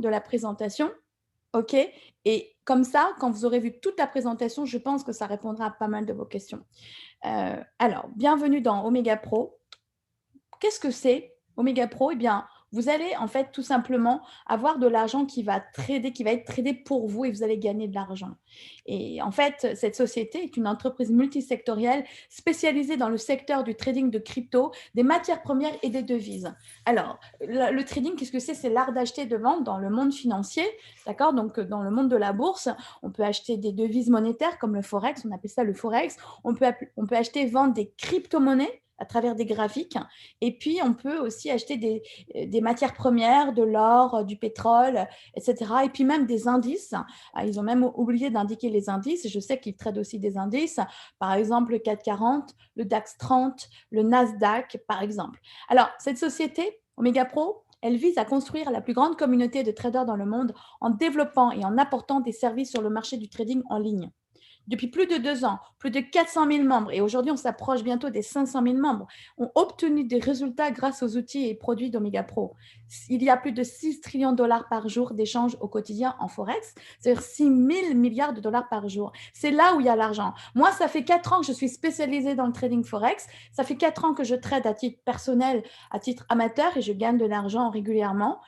de la présentation. OK? Et comme ça, quand vous aurez vu toute la présentation, je pense que ça répondra à pas mal de vos questions. Alors, bienvenue dans Omega Pro. Qu'est-ce que c'est Omega Pro? Eh bien, vous allez en fait tout simplement avoir de l'argent qui va être tradé pour vous et vous allez gagner de l'argent. Et en fait, cette société est une entreprise multisectorielle spécialisée dans le secteur du trading de crypto, des matières premières et des devises. Alors, le trading, qu'est-ce que c'est? C'est l'art d'acheter et de vendre dans le monde financier, d'accord? Donc, dans le monde de la bourse, on peut acheter des devises monétaires comme le forex, on appelle ça le forex. On peut acheter et vendre des crypto-monnaies à travers des graphiques. Et puis, on peut aussi acheter des matières premières, de l'or, du pétrole, etc. Et puis même des indices. Ils ont même oublié d'indiquer les indices. Je sais qu'ils traitent aussi des indices. Par exemple, le CAC 40, le DAX 30, le Nasdaq, par exemple. Alors, cette société, Omega Pro, elle vise à construire la plus grande communauté de traders dans le monde en développant et en apportant des services sur le marché du trading en ligne. Depuis plus de 2 ans, plus de 400 000 membres, et aujourd'hui on s'approche bientôt des 500 000 membres, ont obtenu des résultats grâce aux outils et produits d'Omega Pro. Il y a plus de 6 trillions de dollars par jour d'échanges au quotidien en Forex, c'est-à-dire 6 000 milliards de dollars par jour. C'est là où il y a l'argent. Moi, ça fait 4 ans que je suis spécialisée dans le trading Forex. Ça fait 4 ans que je trade à titre personnel, à titre amateur, et je gagne de l'argent régulièrement.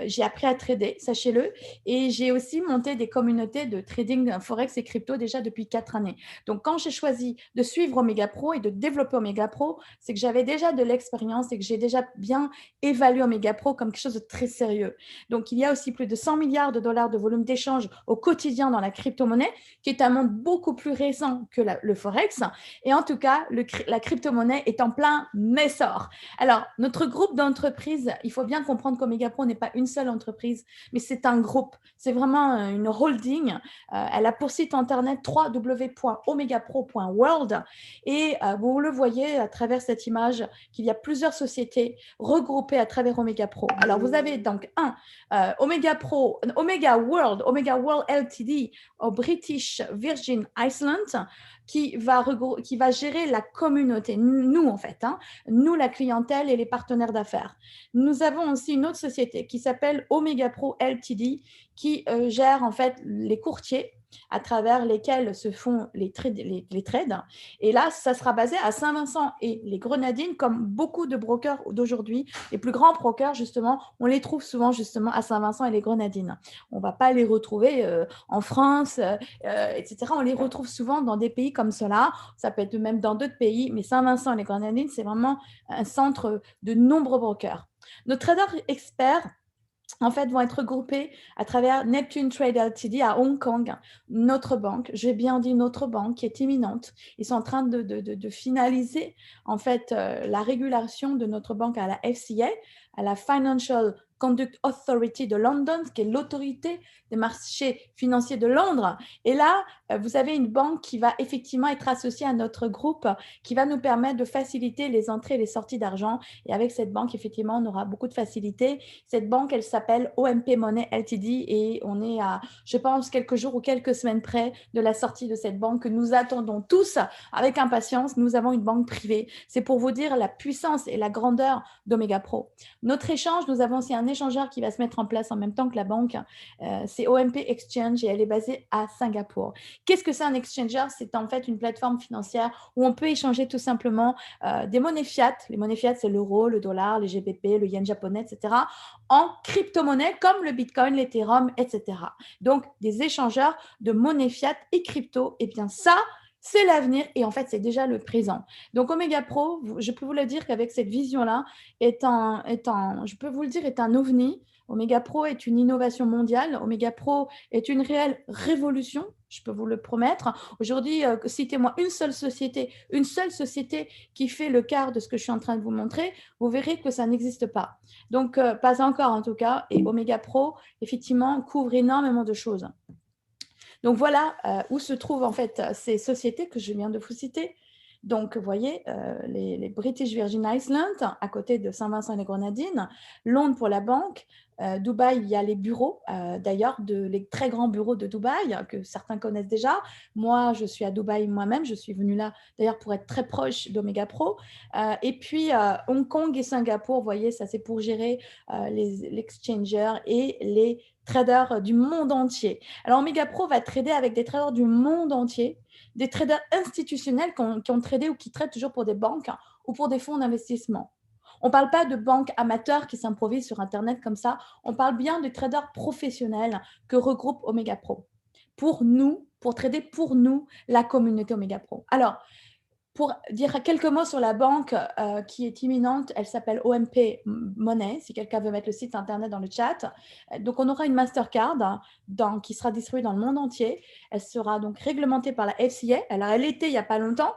J'ai appris à trader, sachez-le, et j'ai aussi monté des communautés de trading Forex et crypto déjà depuis 4 années. Donc, quand j'ai choisi de suivre Omega Pro et de développer Omega Pro, c'est que j'avais déjà de l'expérience et que j'ai déjà bien évalué Omega Pro comme quelque chose de très sérieux. Donc, il y a aussi plus de 100 milliards de dollars de volume d'échange au quotidien dans la crypto-monnaie, qui est un monde beaucoup plus récent que le Forex. Et en tout cas, la crypto-monnaie est en plein essor. Alors, notre groupe d'entreprises, il faut bien comprendre qu'Omega Pro n'est pas une seule entreprise, mais c'est un groupe. C'est vraiment une holding. Elle a pour site internet www.omegapro.world et vous le voyez à travers cette image qu'il y a plusieurs sociétés regroupées à travers Omega Pro. Alors, vous avez donc Omega Pro, Omega World Ltd au British Virgin Islands qui va gérer la communauté, nous en fait, nous la clientèle et les partenaires d'affaires. Nous avons aussi une autre société qui s'appelle Omega Pro Ltd qui gère en fait les courtiers à travers lesquels se font les trades. Et là, ça sera basé à Saint-Vincent et les Grenadines, comme beaucoup de brokers d'aujourd'hui. Les plus grands brokers, justement, on les trouve souvent justement à Saint-Vincent et les Grenadines. On ne va pas les retrouver en France, etc. On les retrouve souvent dans des pays comme cela. Ça peut être même dans d'autres pays, mais Saint-Vincent et les Grenadines, c'est vraiment un centre de nombreux brokers. Nos traders experts en fait, vont être regroupés à travers Neptune Trade Ltd à Hong Kong, notre banque, j'ai bien dit notre banque, qui est imminente. Ils sont en train de finaliser en fait la régulation de notre banque à la FCA, à la Financial Conduct Authority de London, qui est l'autorité des marchés financiers de Londres. Et là, vous avez une banque qui va effectivement être associée à notre groupe, qui va nous permettre de faciliter les entrées et les sorties d'argent. Et avec cette banque, effectivement, on aura beaucoup de facilité. Cette banque, elle s'appelle OMP Money Ltd et on est à, je pense, quelques jours ou quelques semaines près de la sortie de cette banque que nous attendons tous avec impatience. Nous avons une banque privée. C'est pour vous dire la puissance et la grandeur d'Omega Pro. Notre échange, nous avons aussi un échangeur qui va se mettre en place en même temps que la banque. C'est OMP Exchange et elle est basée à Singapour. Qu'est-ce que c'est un exchanger? C'est en fait une plateforme financière où on peut échanger tout simplement des monnaies fiat. Les monnaies fiat, c'est l'euro, le dollar, le GBP, le yen japonais, etc. en crypto-monnaies comme le Bitcoin, l'Ethereum, etc. Donc, des échangeurs de monnaies fiat et crypto. Et bien ça, c'est l'avenir et en fait, c'est déjà le présent. Donc, Omega Pro, je peux vous le dire qu'avec cette vision-là, je peux vous le dire, est un ovni. Omega Pro est une innovation mondiale. Omega Pro est une réelle révolution, je peux vous le promettre. Aujourd'hui, citez-moi une seule société qui fait le quart de ce que je suis en train de vous montrer. Vous verrez que ça n'existe pas. Donc, pas encore en tout cas. Et Omega Pro, effectivement, couvre énormément de choses. Donc, voilà où se trouvent en fait ces sociétés que je viens de vous citer. Donc, vous voyez, les British Virgin Islands, à côté de Saint-Vincent et les Grenadines, Londres pour la banque, Dubaï, il y a les bureaux, d'ailleurs, les très grands bureaux de Dubaï, que certains connaissent déjà. Moi, je suis à Dubaï moi-même, je suis venue là, d'ailleurs, pour être très proche d'Omega Pro. Et puis, Hong Kong et Singapour, vous voyez, ça c'est pour gérer les exchangers et les traders du monde entier. Alors, Omega Pro va trader avec des traders du monde entier, des traders institutionnels qui ont tradé ou qui tradent toujours pour des banques ou pour des fonds d'investissement. On ne parle pas de banques amateurs qui s'improvisent sur Internet comme ça. On parle bien de traders professionnels que regroupe Omega Pro. Pour nous, pour trader pour nous, la communauté Omega Pro. Alors, pour dire quelques mots sur la banque qui est imminente, elle s'appelle OMP Money, si quelqu'un veut mettre le site internet dans le chat. Donc, on aura une Mastercard qui sera distribuée dans le monde entier. Elle sera donc réglementée par la FCA. Alors, elle était il n'y a pas longtemps.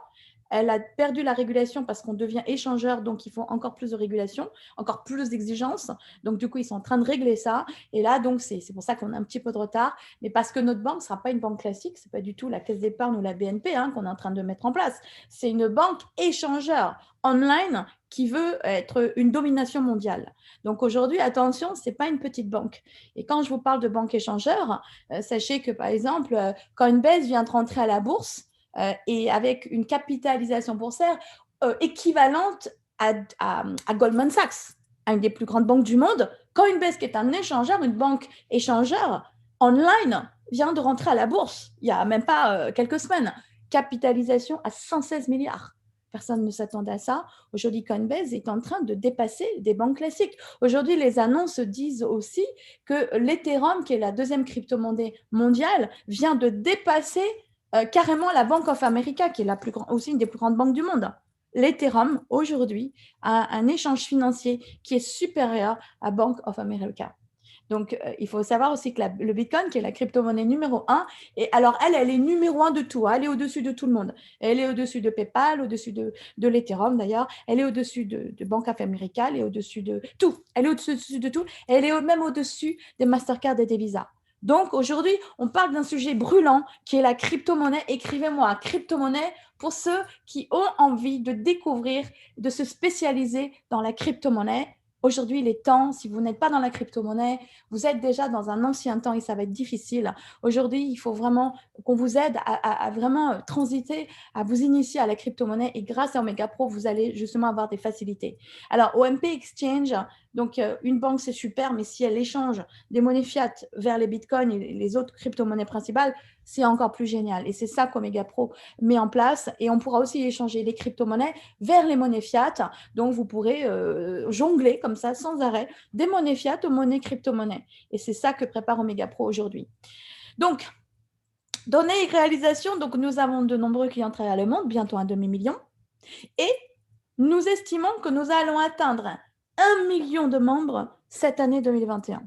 Elle a perdu la régulation parce qu'on devient échangeur, donc il faut encore plus de régulation, encore plus d'exigences. Donc, du coup, ils sont en train de régler ça. Et là, donc, c'est pour ça qu'on a un petit peu de retard. Mais parce que notre banque ne sera pas une banque classique, ce n'est pas du tout la Caisse d'épargne ou la BNP qu'on est en train de mettre en place. C'est une banque échangeur online qui veut être une domination mondiale. Donc, aujourd'hui, attention, ce n'est pas une petite banque. Et quand je vous parle de banque échangeur, sachez que, par exemple, Coinbase vient de rentrer à la bourse, et avec une capitalisation boursière équivalente à Goldman Sachs, une des plus grandes banques du monde. Coinbase, qui est un échangeur, une banque échangeur online, vient de rentrer à la bourse il n'y a même pas quelques semaines. Capitalisation à 116 milliards. Personne ne s'attendait à ça. Aujourd'hui, Coinbase est en train de dépasser des banques classiques. Aujourd'hui, les annonces disent aussi que l'Ethereum, qui est la deuxième crypto-monnaie mondiale, vient de dépasser carrément la Bank of America, qui est aussi une des plus grandes banques du monde. L'Ethereum, aujourd'hui, a un échange financier qui est supérieur à Bank of America. Donc, il faut savoir aussi que le Bitcoin, qui est la crypto-monnaie numéro 1, et alors elle est numéro 1 de tout. Elle est au-dessus de tout le monde. Elle est au-dessus de PayPal, au-dessus de l'Ethereum d'ailleurs. Elle est au-dessus de Bank of America, elle est au-dessus de tout. Elle est au-dessus de tout. Elle est même au-dessus des Mastercard et des Visa. Donc, aujourd'hui, on parle d'un sujet brûlant qui est la crypto-monnaie. Écrivez-moi crypto-monnaie pour ceux qui ont envie de découvrir, de se spécialiser dans la crypto-monnaie. Aujourd'hui, il est temps, si vous n'êtes pas dans la crypto-monnaie, vous êtes déjà dans un ancien temps et ça va être difficile. Aujourd'hui, il faut vraiment qu'on vous aide à vraiment transiter, à vous initier à la crypto-monnaie et grâce à Omega Pro, vous allez justement avoir des facilités. Alors, OMP Exchange, donc une banque, c'est super, mais si elle échange des monnaies fiat vers les bitcoins et les autres crypto-monnaies principales, c'est encore plus génial. Et c'est ça qu'Omega Pro met en place. Et on pourra aussi échanger les crypto-monnaies vers les monnaies fiat. Donc, vous pourrez jongler comme ça, sans arrêt, des monnaies fiat aux monnaies crypto-monnaies. Et c'est ça que prépare Omega Pro aujourd'hui. Donc, données et réalisations. Donc, nous avons de nombreux clients à travers le monde, bientôt un demi-million. Et nous estimons que nous allons atteindre 1 million de membres cette année 2021.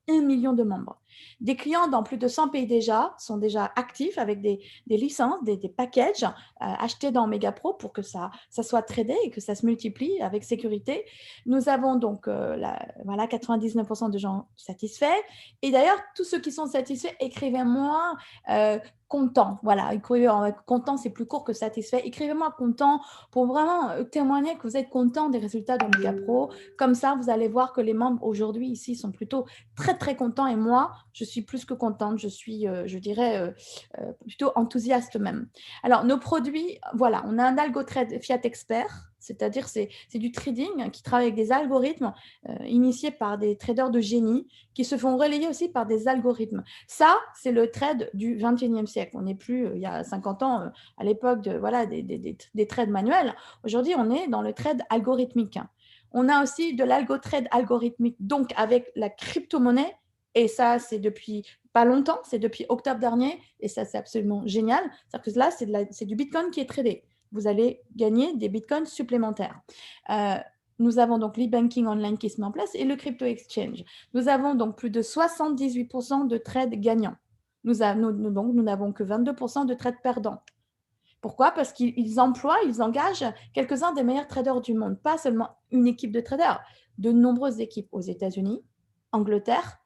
1 million de membres. Des clients dans plus de 100 pays déjà sont déjà actifs avec des licences, des packages achetés dans Omega Pro pour que ça soit tradé et que ça se multiplie avec sécurité. Nous avons donc 99% de gens satisfaits. Et d'ailleurs, tous ceux qui sont satisfaits, écrivez-moi content. Voilà, content, c'est plus court que satisfait. Écrivez-moi content pour vraiment témoigner que vous êtes content des résultats d'Omega Pro. Comme ça, vous allez voir que les membres aujourd'hui ici sont plutôt très, très contents. Et moi, je suis plus que contente. Je suis, je dirais, plutôt enthousiaste même. Alors, nos produits, voilà, on a un AlgoTrade Fiat Expert, c'est-à-dire c'est du trading qui travaille avec des algorithmes initiés par des traders de génie qui se font relayer aussi par des algorithmes. Ça, c'est le trade du 21e siècle. On n'est plus, il y a 50 ans, à l'époque des trades manuels. Aujourd'hui, on est dans le trade algorithmique. On a aussi de l'algo-trade algorithmique, donc avec la crypto-monnaie. Et ça, c'est depuis pas longtemps, c'est depuis octobre dernier. Et ça, c'est absolument génial. C'est-à-dire que là, c'est du Bitcoin qui est tradé. Vous allez gagner des Bitcoins supplémentaires. Nous avons donc l'e-banking online qui se met en place et le crypto exchange. Nous avons donc plus de 78% de trades gagnants. Nous n'avons que 22% de trades perdants. Pourquoi? Parce qu'ils engagent quelques-uns des meilleurs traders du monde, pas seulement une équipe de traders, de nombreuses équipes aux États-Unis, Angleterre,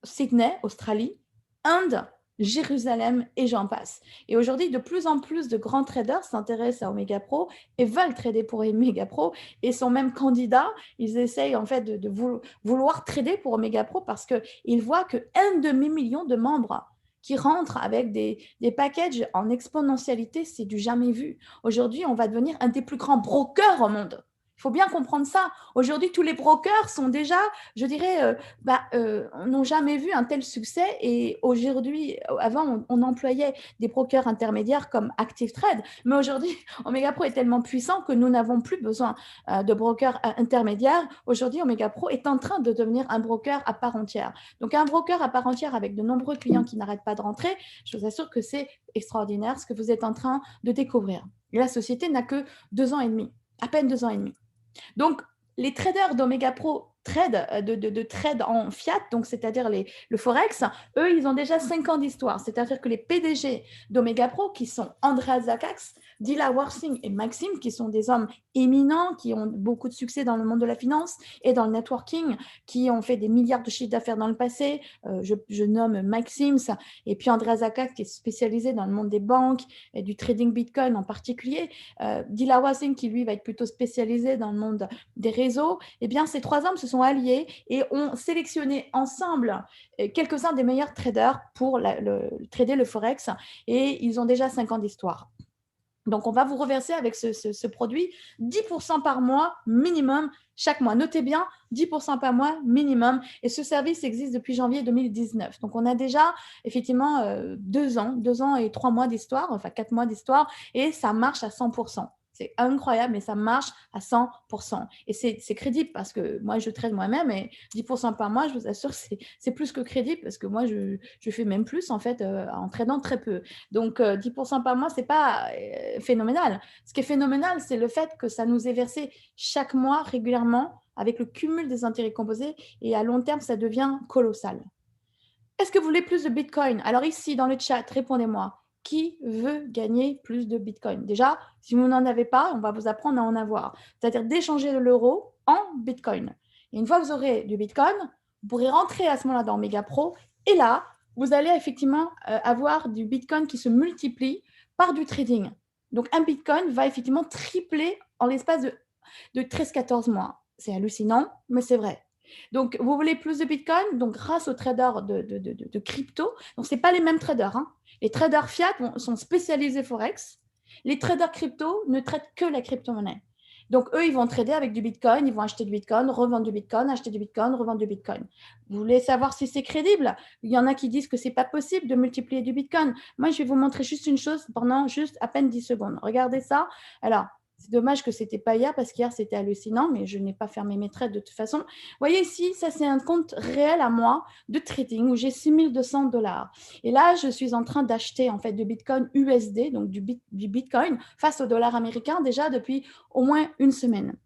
Sydney, Australie, Inde, Jérusalem et j'en passe. Et aujourd'hui, de plus en plus de grands traders s'intéressent à Omega Pro et veulent trader pour Omega Pro et sont même candidats. Ils essayent en fait de vouloir trader pour Omega Pro parce qu'ils voient qu'un demi-million de membres qui rentrent avec des packages en exponentialité, c'est du jamais vu. Aujourd'hui, on va devenir un des plus grands brokers au monde. Il faut bien comprendre ça. Aujourd'hui, tous les brokers sont déjà, je dirais, n'ont jamais vu un tel succès. Et aujourd'hui, avant, on employait des brokers intermédiaires comme Active Trade, mais aujourd'hui, Omega Pro est tellement puissant que nous n'avons plus besoin de brokers intermédiaires. Aujourd'hui, Omega Pro est en train de devenir un broker à part entière. Donc, un broker à part entière avec de nombreux clients qui n'arrêtent pas de rentrer, je vous assure que c'est extraordinaire ce que vous êtes en train de découvrir. Et la société n'a que 2 ans et demi, à peine 2 ans et demi. Donc, les traders d'Omega Pro de trade en fiat, donc c'est-à-dire le Forex, eux, ils ont déjà 5 ans d'histoire. C'est-à-dire que les PDG d'Omega Pro, qui sont Andreas Zakax, Dila Warsing et Maxime, qui sont des hommes éminents, qui ont beaucoup de succès dans le monde de la finance et dans le networking, qui ont fait des milliards de chiffres d'affaires dans le passé. Je nomme Maxime, et puis Andreas Zakax, qui est spécialisé dans le monde des banques et du trading Bitcoin en particulier. Dila Warsing, qui lui va être plutôt spécialisé dans le monde des réseaux. Eh bien, ces 3 hommes se sont alliés et ont sélectionné ensemble quelques-uns des meilleurs traders pour trader le Forex, et ils ont déjà 5 ans d'histoire. Donc, on va vous reverser avec ce produit 10% par mois minimum chaque mois. Notez bien, 10% par mois minimum. Et ce service existe depuis janvier 2019. Donc, on a déjà effectivement 2 ans et 3 mois d'histoire, enfin 4 mois d'histoire, et ça marche à 100%. C'est incroyable, mais ça marche à 100%. Et c'est crédible parce que moi, je trade moi-même et 10% par mois, je vous assure, c'est plus que crédible parce que moi, je fais même plus en fait en tradant très peu. Donc, 10% par mois, ce n'est pas phénoménal. Ce qui est phénoménal, c'est le fait que ça nous est versé chaque mois régulièrement avec le cumul des intérêts composés, et à long terme, ça devient colossal. Est-ce que vous voulez plus de Bitcoin? Alors ici, dans le chat, répondez-moi. Qui veut gagner plus de Bitcoin? Déjà, si vous n'en avez pas, on va vous apprendre à en avoir. C'est-à-dire d'échanger l'euro en Bitcoin. Et une fois que vous aurez du Bitcoin, vous pourrez rentrer à ce moment-là dans Omega Pro. Et là, vous allez effectivement avoir du Bitcoin qui se multiplie par du trading. Donc, un Bitcoin va effectivement tripler en l'espace de 13-14 mois. C'est hallucinant, mais c'est vrai. Donc, vous voulez plus de Bitcoin? Donc, grâce aux traders de crypto, donc ce n'est pas les mêmes traders. Hein. Les traders fiat sont spécialisés Forex. Les traders crypto ne traitent que la crypto-monnaie. Donc, eux, ils vont trader avec du Bitcoin, ils vont acheter du Bitcoin, revendre du Bitcoin, acheter du Bitcoin, revendre du Bitcoin. Vous voulez savoir si c'est crédible? Il y en a qui disent que ce n'est pas possible de multiplier du Bitcoin. Moi, je vais vous montrer juste une chose pendant juste à peine 10 secondes. Regardez ça. Alors, c'est dommage que ce n'était pas hier parce qu'hier, c'était hallucinant, mais je n'ai pas fermé mes trades de toute façon. Vous voyez ici, ça, c'est un compte réel à moi de trading où j'ai 6 200 $. Et là, je suis en train d'acheter en fait du Bitcoin USD, donc du Bitcoin face au dollar américain déjà depuis au moins une semaine.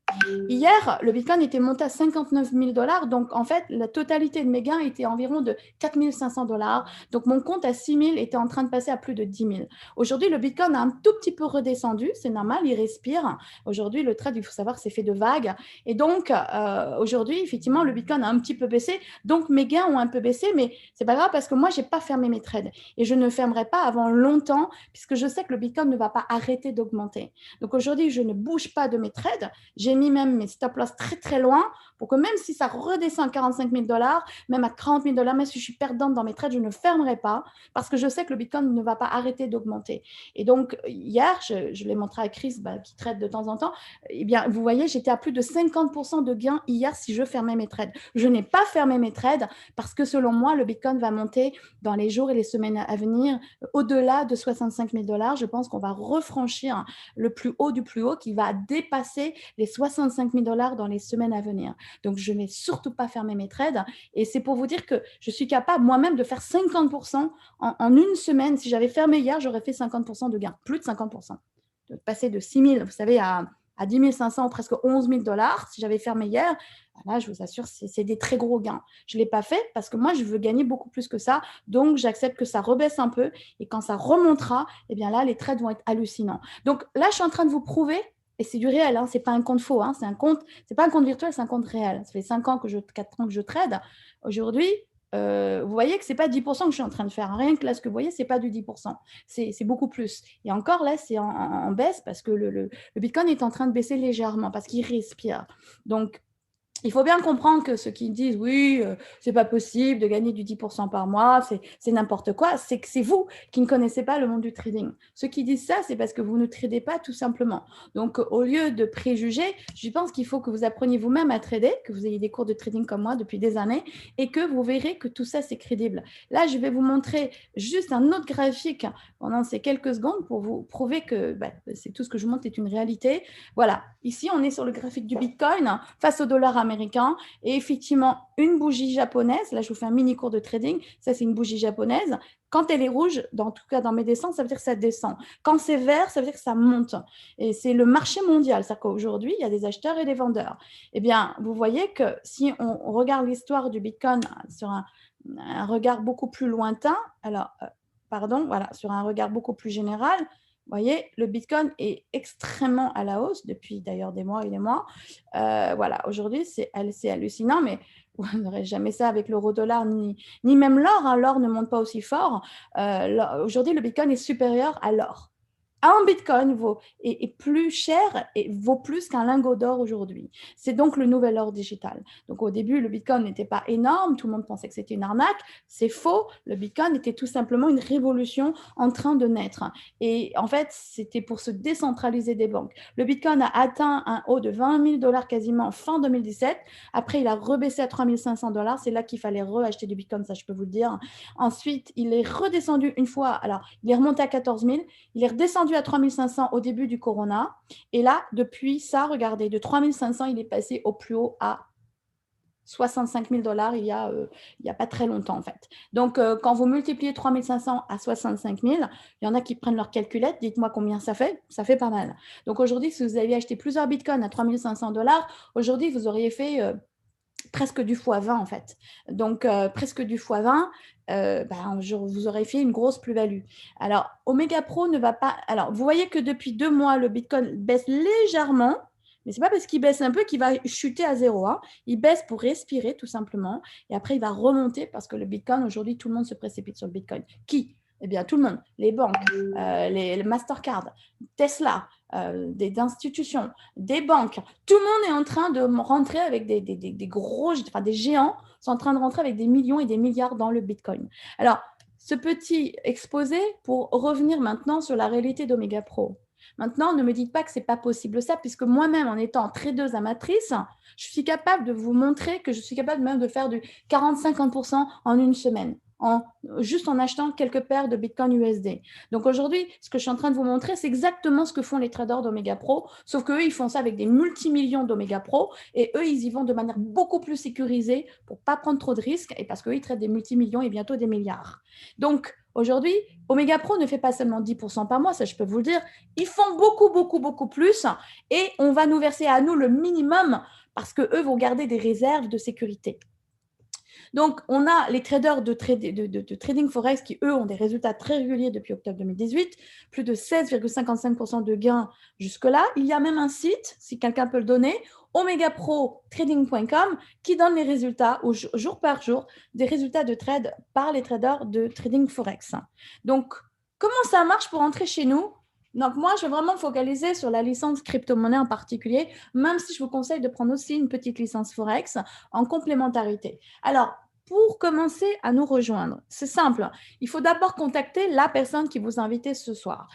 Hier, le Bitcoin était monté à 59 000 $. Donc, en fait, la totalité de mes gains était environ de 4 500 $. Donc, mon compte à 6 000 était en train de passer à plus de 10 000. Aujourd'hui, le Bitcoin a un tout petit peu redescendu. C'est normal, il respire. Aujourd'hui, le trade, il faut savoir, c'est fait de vagues. Et donc, aujourd'hui, effectivement, le Bitcoin a un petit peu baissé. Donc, mes gains ont un peu baissé, mais c'est pas grave parce que moi, je n'ai pas fermé mes trades. Et je ne fermerai pas avant longtemps puisque je sais que le Bitcoin ne va pas arrêter d'augmenter. Donc, aujourd'hui, je ne bouge pas de mes trades. J'ai mis même mes stop loss très très loin pour que même si ça redescend à 45 000 $, même à 40 000 $, même si je suis perdante dans mes trades, je ne fermerai pas parce que je sais que le Bitcoin ne va pas arrêter d'augmenter. Et donc, hier, je l'ai montré à Chris qui trade de temps en temps, eh bien, vous voyez, j'étais à plus de 50% de gains hier si je fermais mes trades. Je n'ai pas fermé mes trades parce que selon moi, le Bitcoin va monter dans les jours et les semaines à venir au-delà de 65 000 $. Je pense qu'on va refranchir le plus haut du plus haut qui va dépasser les 65 000 $ dans les semaines à venir. Donc, je ne vais surtout pas fermer mes trades. Et c'est pour vous dire que je suis capable moi-même de faire 50% en une semaine. Si j'avais fermé hier, j'aurais fait 50% de gain, plus de 50%. De passer de 6 000, vous savez, à 10 500, presque 11 000 $. Si j'avais fermé hier, là, je vous assure, c'est des très gros gains. Je ne l'ai pas fait parce que moi, je veux gagner beaucoup plus que ça. Donc, j'accepte que ça rebaisse un peu. Et quand ça remontera, eh bien là, les trades vont être hallucinants. Donc là, je suis en train de vous prouver, et c'est du réel, hein, ce n'est pas un compte faux, hein, c'est pas un compte virtuel, c'est un compte réel. Ça fait 4 ans que je trade. Aujourd'hui, vous voyez que ce n'est pas 10% que je suis en train de faire. Rien que là, ce que vous voyez, ce n'est pas du 10%. C'est beaucoup plus. Et encore là, c'est en baisse parce que le Bitcoin est en train de baisser légèrement parce qu'il respire. Donc, il faut bien comprendre que ceux qui disent oui, c'est pas possible de gagner du 10% par mois, c'est n'importe quoi, c'est que c'est vous qui ne connaissez pas le monde du trading. Ceux qui disent ça, c'est parce que vous ne tradez pas tout simplement. Donc, au lieu de préjuger, je pense qu'il faut que vous appreniez vous-même à trader, que vous ayez des cours de trading comme moi depuis des années et que vous verrez que tout ça, c'est crédible. Là, je vais vous montrer juste un autre graphique pendant ces quelques secondes pour vous prouver que c'est tout ce que je vous montre est une réalité. Voilà, ici, on est sur le graphique du Bitcoin face au dollar américain et effectivement une bougie japonaise. Là, je vous fais un mini cours de trading. Ça, c'est une bougie japonaise. Quand elle est rouge, en tout cas dans mes descentes, ça veut dire que ça descend. Quand c'est vert, ça veut dire que ça monte. Et c'est le marché mondial. C'est-à-dire qu'aujourd'hui, il y a des acheteurs et des vendeurs. Eh bien, vous voyez que si on regarde l'histoire du Bitcoin sur un regard beaucoup plus lointain, alors, voilà, sur un regard beaucoup plus général, vous voyez, le Bitcoin est extrêmement à la hausse depuis d'ailleurs des mois et des mois. Voilà, aujourd'hui, c'est hallucinant, mais vous n'aurez jamais ça avec l'euro-dollar, ni même l'or. Hein. L'or ne monte pas aussi fort. Aujourd'hui, le Bitcoin est supérieur à l'or. Un Bitcoin est plus cher et vaut plus qu'un lingot d'or aujourd'hui. C'est donc le nouvel or digital. Donc au début, le Bitcoin n'était pas énorme, tout le monde pensait que c'était une arnaque. C'est faux, le Bitcoin était tout simplement une révolution en train de naître. Et en fait, c'était pour se décentraliser des banques. Le Bitcoin a atteint un haut de 20 000 dollars quasiment fin 2017. Après, il a rebaissé à 3 500 dollars. C'est là qu'il fallait reacheter du Bitcoin, ça je peux vous le dire. Ensuite, il est redescendu une fois. Alors, il est remonté à 14 000. Il est redescendu à 3 500 au début du Corona. Et là, depuis ça, regardez, de 3 500, il est passé au plus haut à 65 000 dollars il y a pas très longtemps, en fait. Donc, quand vous multipliez 3 500 à 65 000, il y en a qui prennent leur calculette. Dites-moi combien ça fait. Ça fait pas mal. Donc, aujourd'hui, si vous aviez acheté plusieurs bitcoins à 3 500 dollars, aujourd'hui, vous auriez fait presque du x20 en fait. Donc, presque du x20, vous aurez fait une grosse plus-value. Alors, Omega Pro ne va pas... Alors, vous voyez que depuis 2 mois, le Bitcoin baisse légèrement, mais ce n'est pas parce qu'il baisse un peu qu'il va chuter à zéro. Hein. Il baisse pour respirer tout simplement, et après, il va remonter parce que le Bitcoin, aujourd'hui, tout le monde se précipite sur le Bitcoin. Qui? Eh bien, tout le monde. Les banques, les Mastercard, Tesla, des institutions, des banques. Tout le monde est en train de rentrer avec des gros, enfin des géants sont en train de rentrer avec des millions et des milliards dans le Bitcoin. Alors, ce petit exposé pour revenir maintenant sur la réalité d'Omega Pro. Maintenant, ne me dites pas que ce n'est pas possible ça, puisque moi-même, en étant tradeuse amatrice, je suis capable de vous montrer que je suis capable même de faire du 40-50% en une semaine. Juste en achetant quelques paires de Bitcoin USD. Donc aujourd'hui, ce que je suis en train de vous montrer, c'est exactement ce que font les traders d'Omega Pro, sauf qu'eux, ils font ça avec des multimillions d'Omega Pro et eux, ils y vont de manière beaucoup plus sécurisée pour ne pas prendre trop de risques et parce qu'eux, ils traitent des multimillions et bientôt des milliards. Donc aujourd'hui, Omega Pro ne fait pas seulement 10% par mois, ça je peux vous le dire, ils font beaucoup, beaucoup, beaucoup plus et on va nous verser à nous le minimum parce qu'eux vont garder des réserves de sécurité. Donc, on a les traders de trading forex qui, eux, ont des résultats très réguliers depuis octobre 2018, plus de 16,55% de gains jusque-là. Il y a même un site, si quelqu'un peut le donner, omegaprotrading.com, qui donne les résultats jour par jour, des résultats de trade par les traders de trading forex. Donc, comment ça marche pour entrer chez nous? Donc, moi, je vais vraiment me focaliser sur la licence crypto-monnaie en particulier, même si je vous conseille de prendre aussi une petite licence Forex en complémentarité. Alors, pour commencer à nous rejoindre, c'est simple. Il faut d'abord contacter la personne qui vous a invité ce soir.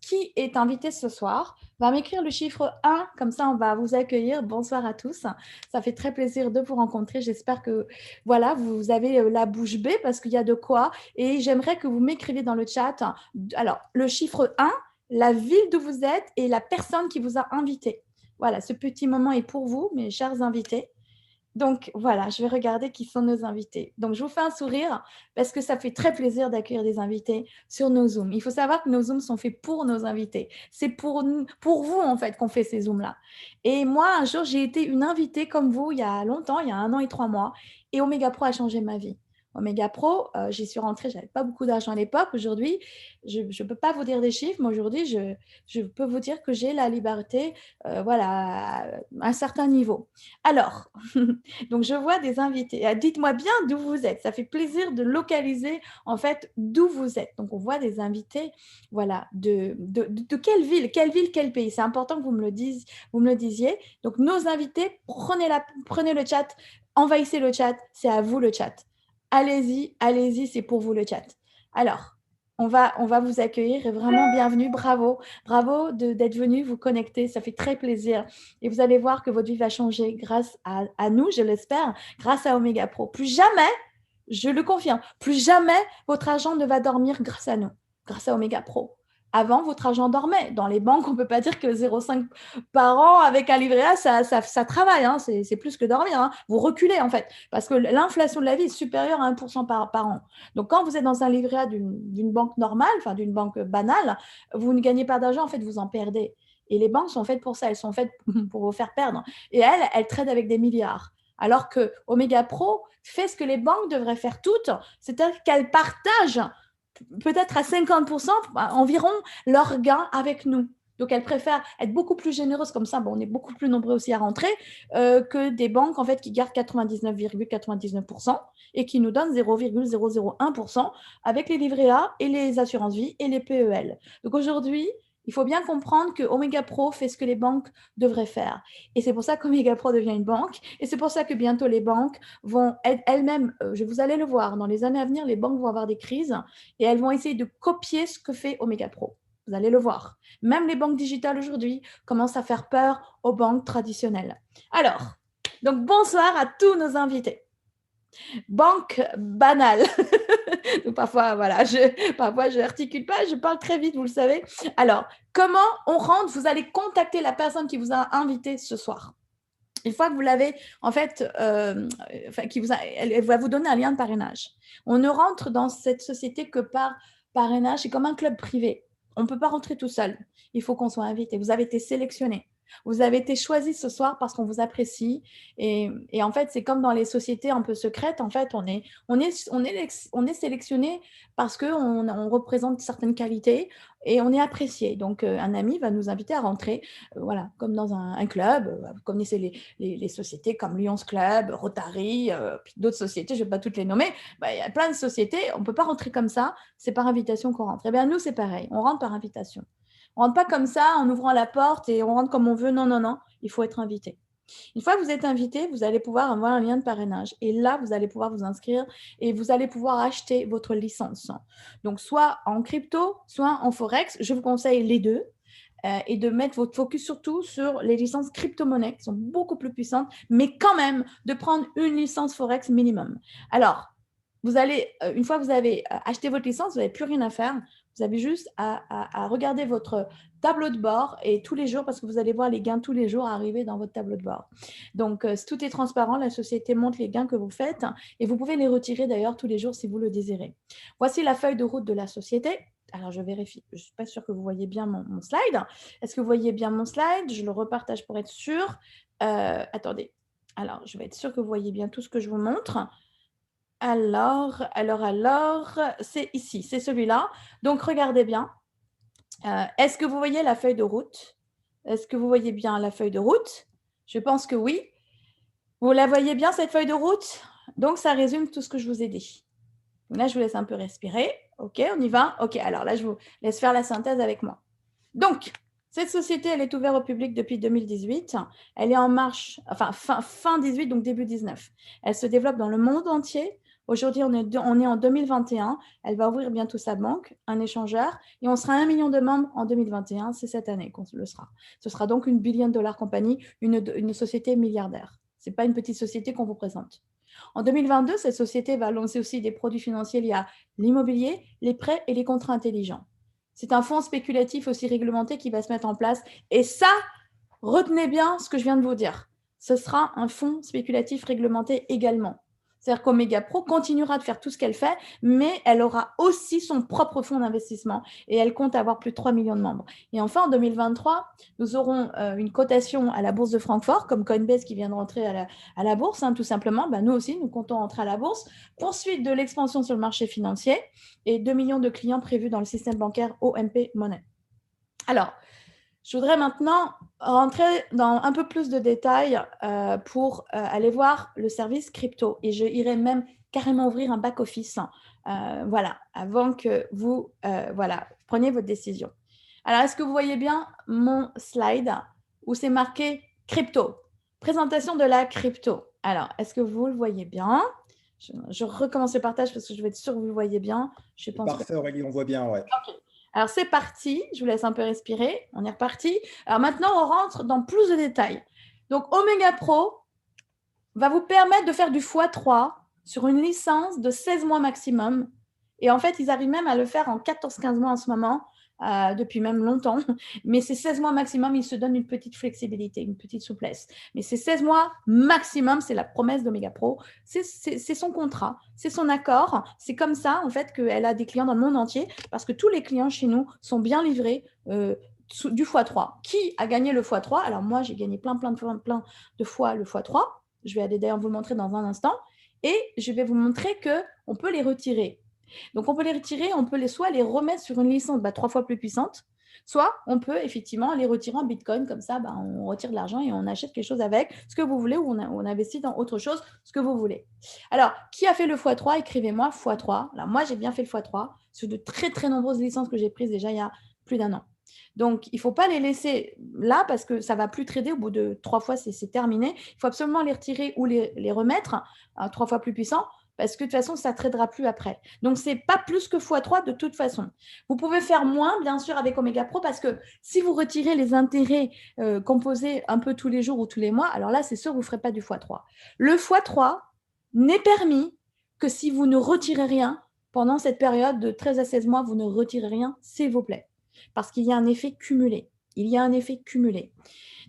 Qui est invité ce soir va m'écrire le chiffre 1, comme ça on va vous accueillir. Bonsoir à tous. Ça fait très plaisir de vous rencontrer. J'espère que voilà, vous avez la bouche bée parce qu'il y a de quoi. Et j'aimerais que vous m'écriviez dans le chat. Alors, le chiffre 1, la ville d'où vous êtes et la personne qui vous a invité. Voilà, ce petit moment est pour vous, mes chers invités. Donc, voilà, je vais regarder qui sont nos invités. Donc, je vous fais un sourire parce que ça fait très plaisir d'accueillir des invités sur nos Zooms. Il faut savoir que nos Zooms sont faits pour nos invités. C'est pour vous, en fait, qu'on fait ces Zooms-là. Et moi, un jour, j'ai été une invitée comme vous il y a longtemps, il y a 1 an et 3 mois. Et Omega Pro a changé ma vie. Omega Pro, j'y suis rentrée, je n'avais pas beaucoup d'argent à l'époque. Aujourd'hui, je ne peux pas vous dire des chiffres, mais aujourd'hui, je peux vous dire que j'ai la liberté, voilà, à un certain niveau. Alors, donc je vois des invités. Dites-moi bien d'où vous êtes. Ça fait plaisir de localiser, en fait, d'où vous êtes. Donc, on voit des invités, voilà, de quelle ville, quel pays. C'est important que vous me le disiez. Donc, nos invités, prenez le chat, envahissez le chat, c'est à vous le chat. Allez-y, c'est pour vous le chat. Alors, on va vous accueillir et vraiment bienvenue, bravo d'être venu vous connecter, ça fait très plaisir. Et vous allez voir que votre vie va changer grâce à nous, je l'espère, grâce à Omega Pro. Plus jamais, je le confirme, plus jamais votre argent ne va dormir grâce à nous, grâce à Omega Pro. Avant, votre argent dormait. Dans les banques, on ne peut pas dire que 0,5 par an avec un livret A, ça travaille. Hein. C'est plus que dormir. Hein. Vous reculez, en fait, parce que l'inflation de la vie est supérieure à 1% par an. Donc, quand vous êtes dans un livret A d'une banque normale, enfin d'une banque banale, vous ne gagnez pas d'argent, en fait, vous en perdez. Et les banques sont faites pour ça. Elles sont faites pour vous faire perdre. Et elles traitent avec des milliards. Alors que Omega Pro fait ce que les banques devraient faire toutes, c'est-à-dire qu'elles partagent peut-être à 50% environ leurs gains avec nous. Donc, elles préfèrent être beaucoup plus généreuses comme ça. Bon, on est beaucoup plus nombreux aussi à rentrer que des banques en fait qui gardent 99,99% et qui nous donnent 0,001% avec les livrets A et les assurances vie et les PEL. Donc aujourd'hui, il faut bien comprendre que Omega Pro fait ce que les banques devraient faire. Et c'est pour ça qu'Omega Pro devient une banque. Et c'est pour ça que bientôt les banques vont elles-mêmes, vous allez le voir, dans les années à venir, les banques vont avoir des crises et elles vont essayer de copier ce que fait Omega Pro. Vous allez le voir. Même les banques digitales aujourd'hui commencent à faire peur aux banques traditionnelles. Alors, donc bonsoir à tous nos invités. Banque banale. Donc parfois, voilà, parfois je articule pas, je parle très vite, vous le savez. Alors, comment on rentre? Vous allez contacter la personne qui vous a invité ce soir. Une fois que vous l'avez, en fait, elle va vous donner un lien de parrainage. On ne rentre dans cette société que par parrainage. C'est comme un club privé. On ne peut pas rentrer tout seul. Il faut qu'on soit invité. Vous avez été sélectionné. Vous avez été choisi ce soir parce qu'on vous apprécie. Et en fait, c'est comme dans les sociétés un peu secrètes. En fait, on est sélectionné parce qu'on représente certaines qualités et on est apprécié. Donc, un ami va nous inviter à rentrer, voilà, comme dans un club. Vous connaissez les sociétés comme Lions Club, Rotary, puis d'autres sociétés, je ne vais pas toutes les nommer. Il y a plein de sociétés. On ne peut pas rentrer comme ça. C'est par invitation qu'on rentre. Eh bien, nous, c'est pareil. On rentre par invitation. On ne rentre pas comme ça en ouvrant la porte et on rentre comme on veut. Non, non, non. Il faut être invité. Une fois que vous êtes invité, vous allez pouvoir avoir un lien de parrainage. Et là, vous allez pouvoir vous inscrire et vous allez pouvoir acheter votre licence. Donc, soit en crypto, soit en Forex. Je vous conseille les deux. Et de mettre votre focus surtout sur les licences crypto-monnaies qui sont beaucoup plus puissantes, mais quand même de prendre une licence Forex minimum. Alors, vous allez, une fois que vous avez acheté votre licence, vous n'avez plus rien à faire. Vous avez juste à regarder votre tableau de bord et tous les jours, parce que vous allez voir les gains tous les jours arriver dans votre tableau de bord. Donc, tout est transparent. La société montre les gains que vous faites et vous pouvez les retirer d'ailleurs tous les jours si vous le désirez. Voici la feuille de route de la société. Alors, je vérifie. Je ne suis pas sûre que vous voyez bien mon slide. Est-ce que vous voyez bien mon slide? Je le repartage pour être sûre. Attendez. Alors, je vais être sûre que vous voyez bien tout ce que je vous montre. Alors, c'est ici, c'est celui-là. Donc, regardez bien. Est-ce que vous voyez la feuille de route? Est-ce que vous voyez bien la feuille de route? Je pense que oui. Vous la voyez bien, cette feuille de route? Donc, ça résume tout ce que je vous ai dit. Donc là, je vous laisse un peu respirer. OK, on y va? OK, alors là, je vous laisse faire la synthèse avec moi. Donc, cette société, elle est ouverte au public depuis 2018. Elle est en marche, enfin, fin 18, donc début 19. Elle se développe dans le monde entier. Aujourd'hui, on est en 2021. Elle va ouvrir bientôt sa banque, un échangeur, et on sera 1 million de membres en 2021. C'est cette année qu'on le sera. Ce sera donc une billion-dollar compagnie, une société milliardaire. Ce n'est pas une petite société qu'on vous présente. En 2022, cette société va lancer aussi des produits financiers liés à l'immobilier, les prêts et les contrats intelligents. C'est un fonds spéculatif aussi réglementé qui va se mettre en place. Et ça, retenez bien ce que je viens de vous dire. Ce sera un fonds spéculatif réglementé également. C'est-à-dire qu'Omega Pro continuera de faire tout ce qu'elle fait, mais elle aura aussi son propre fonds d'investissement et elle compte avoir plus de 3 millions de membres. Et enfin, en 2023, nous aurons une cotation à la bourse de Francfort, comme Coinbase qui vient de rentrer à la bourse, tout simplement. Nous aussi, nous comptons entrer à la bourse. Poursuite de l'expansion sur le marché financier et 2 millions de clients prévus dans le système bancaire OMP Money. Alors, je voudrais maintenant rentrer dans un peu plus de détails pour aller voir le service crypto. Et je irai même carrément ouvrir un back-office, voilà, avant que vous preniez votre décision. Alors, est-ce que vous voyez bien mon slide où c'est marqué crypto? Présentation de la crypto. Alors, est-ce que vous le voyez bien? Je recommence le partage parce que je veux être sûre que vous le voyez bien. Je pense Parfait, Aurélie, on voit bien, ouais. Ok. Alors, c'est parti. Je vous laisse un peu respirer. On est reparti. Alors, maintenant, on rentre dans plus de détails. Donc, Omega Pro va vous permettre de faire du x3 sur une licence de 16 mois maximum. Et en fait, ils arrivent même à le faire en 14-15 mois en ce moment, depuis même longtemps. Mais ces 16 mois maximum, ils se donnent une petite flexibilité, une petite souplesse. Mais ces 16 mois maximum, c'est la promesse d'Omega Pro. C'est son contrat, c'est son accord. C'est comme ça, en fait, qu'elle a des clients dans le monde entier parce que tous les clients chez nous sont bien livrés du x3. Qui a gagné le x3? Alors, moi, j'ai gagné plein de fois le x3. Je vais aller d'ailleurs vous le montrer dans un instant. Et je vais vous montrer qu'on peut les retirer. Donc, on peut les retirer, on peut soit les remettre sur une licence 3 fois plus puissante, soit on peut effectivement les retirer en Bitcoin. Comme ça, on retire de l'argent et on achète quelque chose avec, ce que vous voulez, ou on investit dans autre chose, ce que vous voulez. Alors, qui a fait le x3? Écrivez-moi x3. Alors, moi, j'ai bien fait le x3 sur de très, très nombreuses licences que j'ai prises déjà il y a plus d'1 an. Donc, il ne faut pas les laisser là parce que ça ne va plus trader. Au bout de 3 fois, c'est terminé. Il faut absolument les retirer ou les remettre 3 fois plus puissants parce que de toute façon, ça ne tradera plus après. Donc, ce n'est pas plus que x3 de toute façon. Vous pouvez faire moins, bien sûr, avec Omega Pro parce que si vous retirez les intérêts composés un peu tous les jours ou tous les mois, alors là, c'est sûr que vous ne ferez pas du x3. Le x3 n'est permis que si vous ne retirez rien pendant cette période de 13 à 16 mois, vous ne retirez rien, s'il vous plaît. Parce qu'il y a un effet cumulé. Il y a un effet cumulé.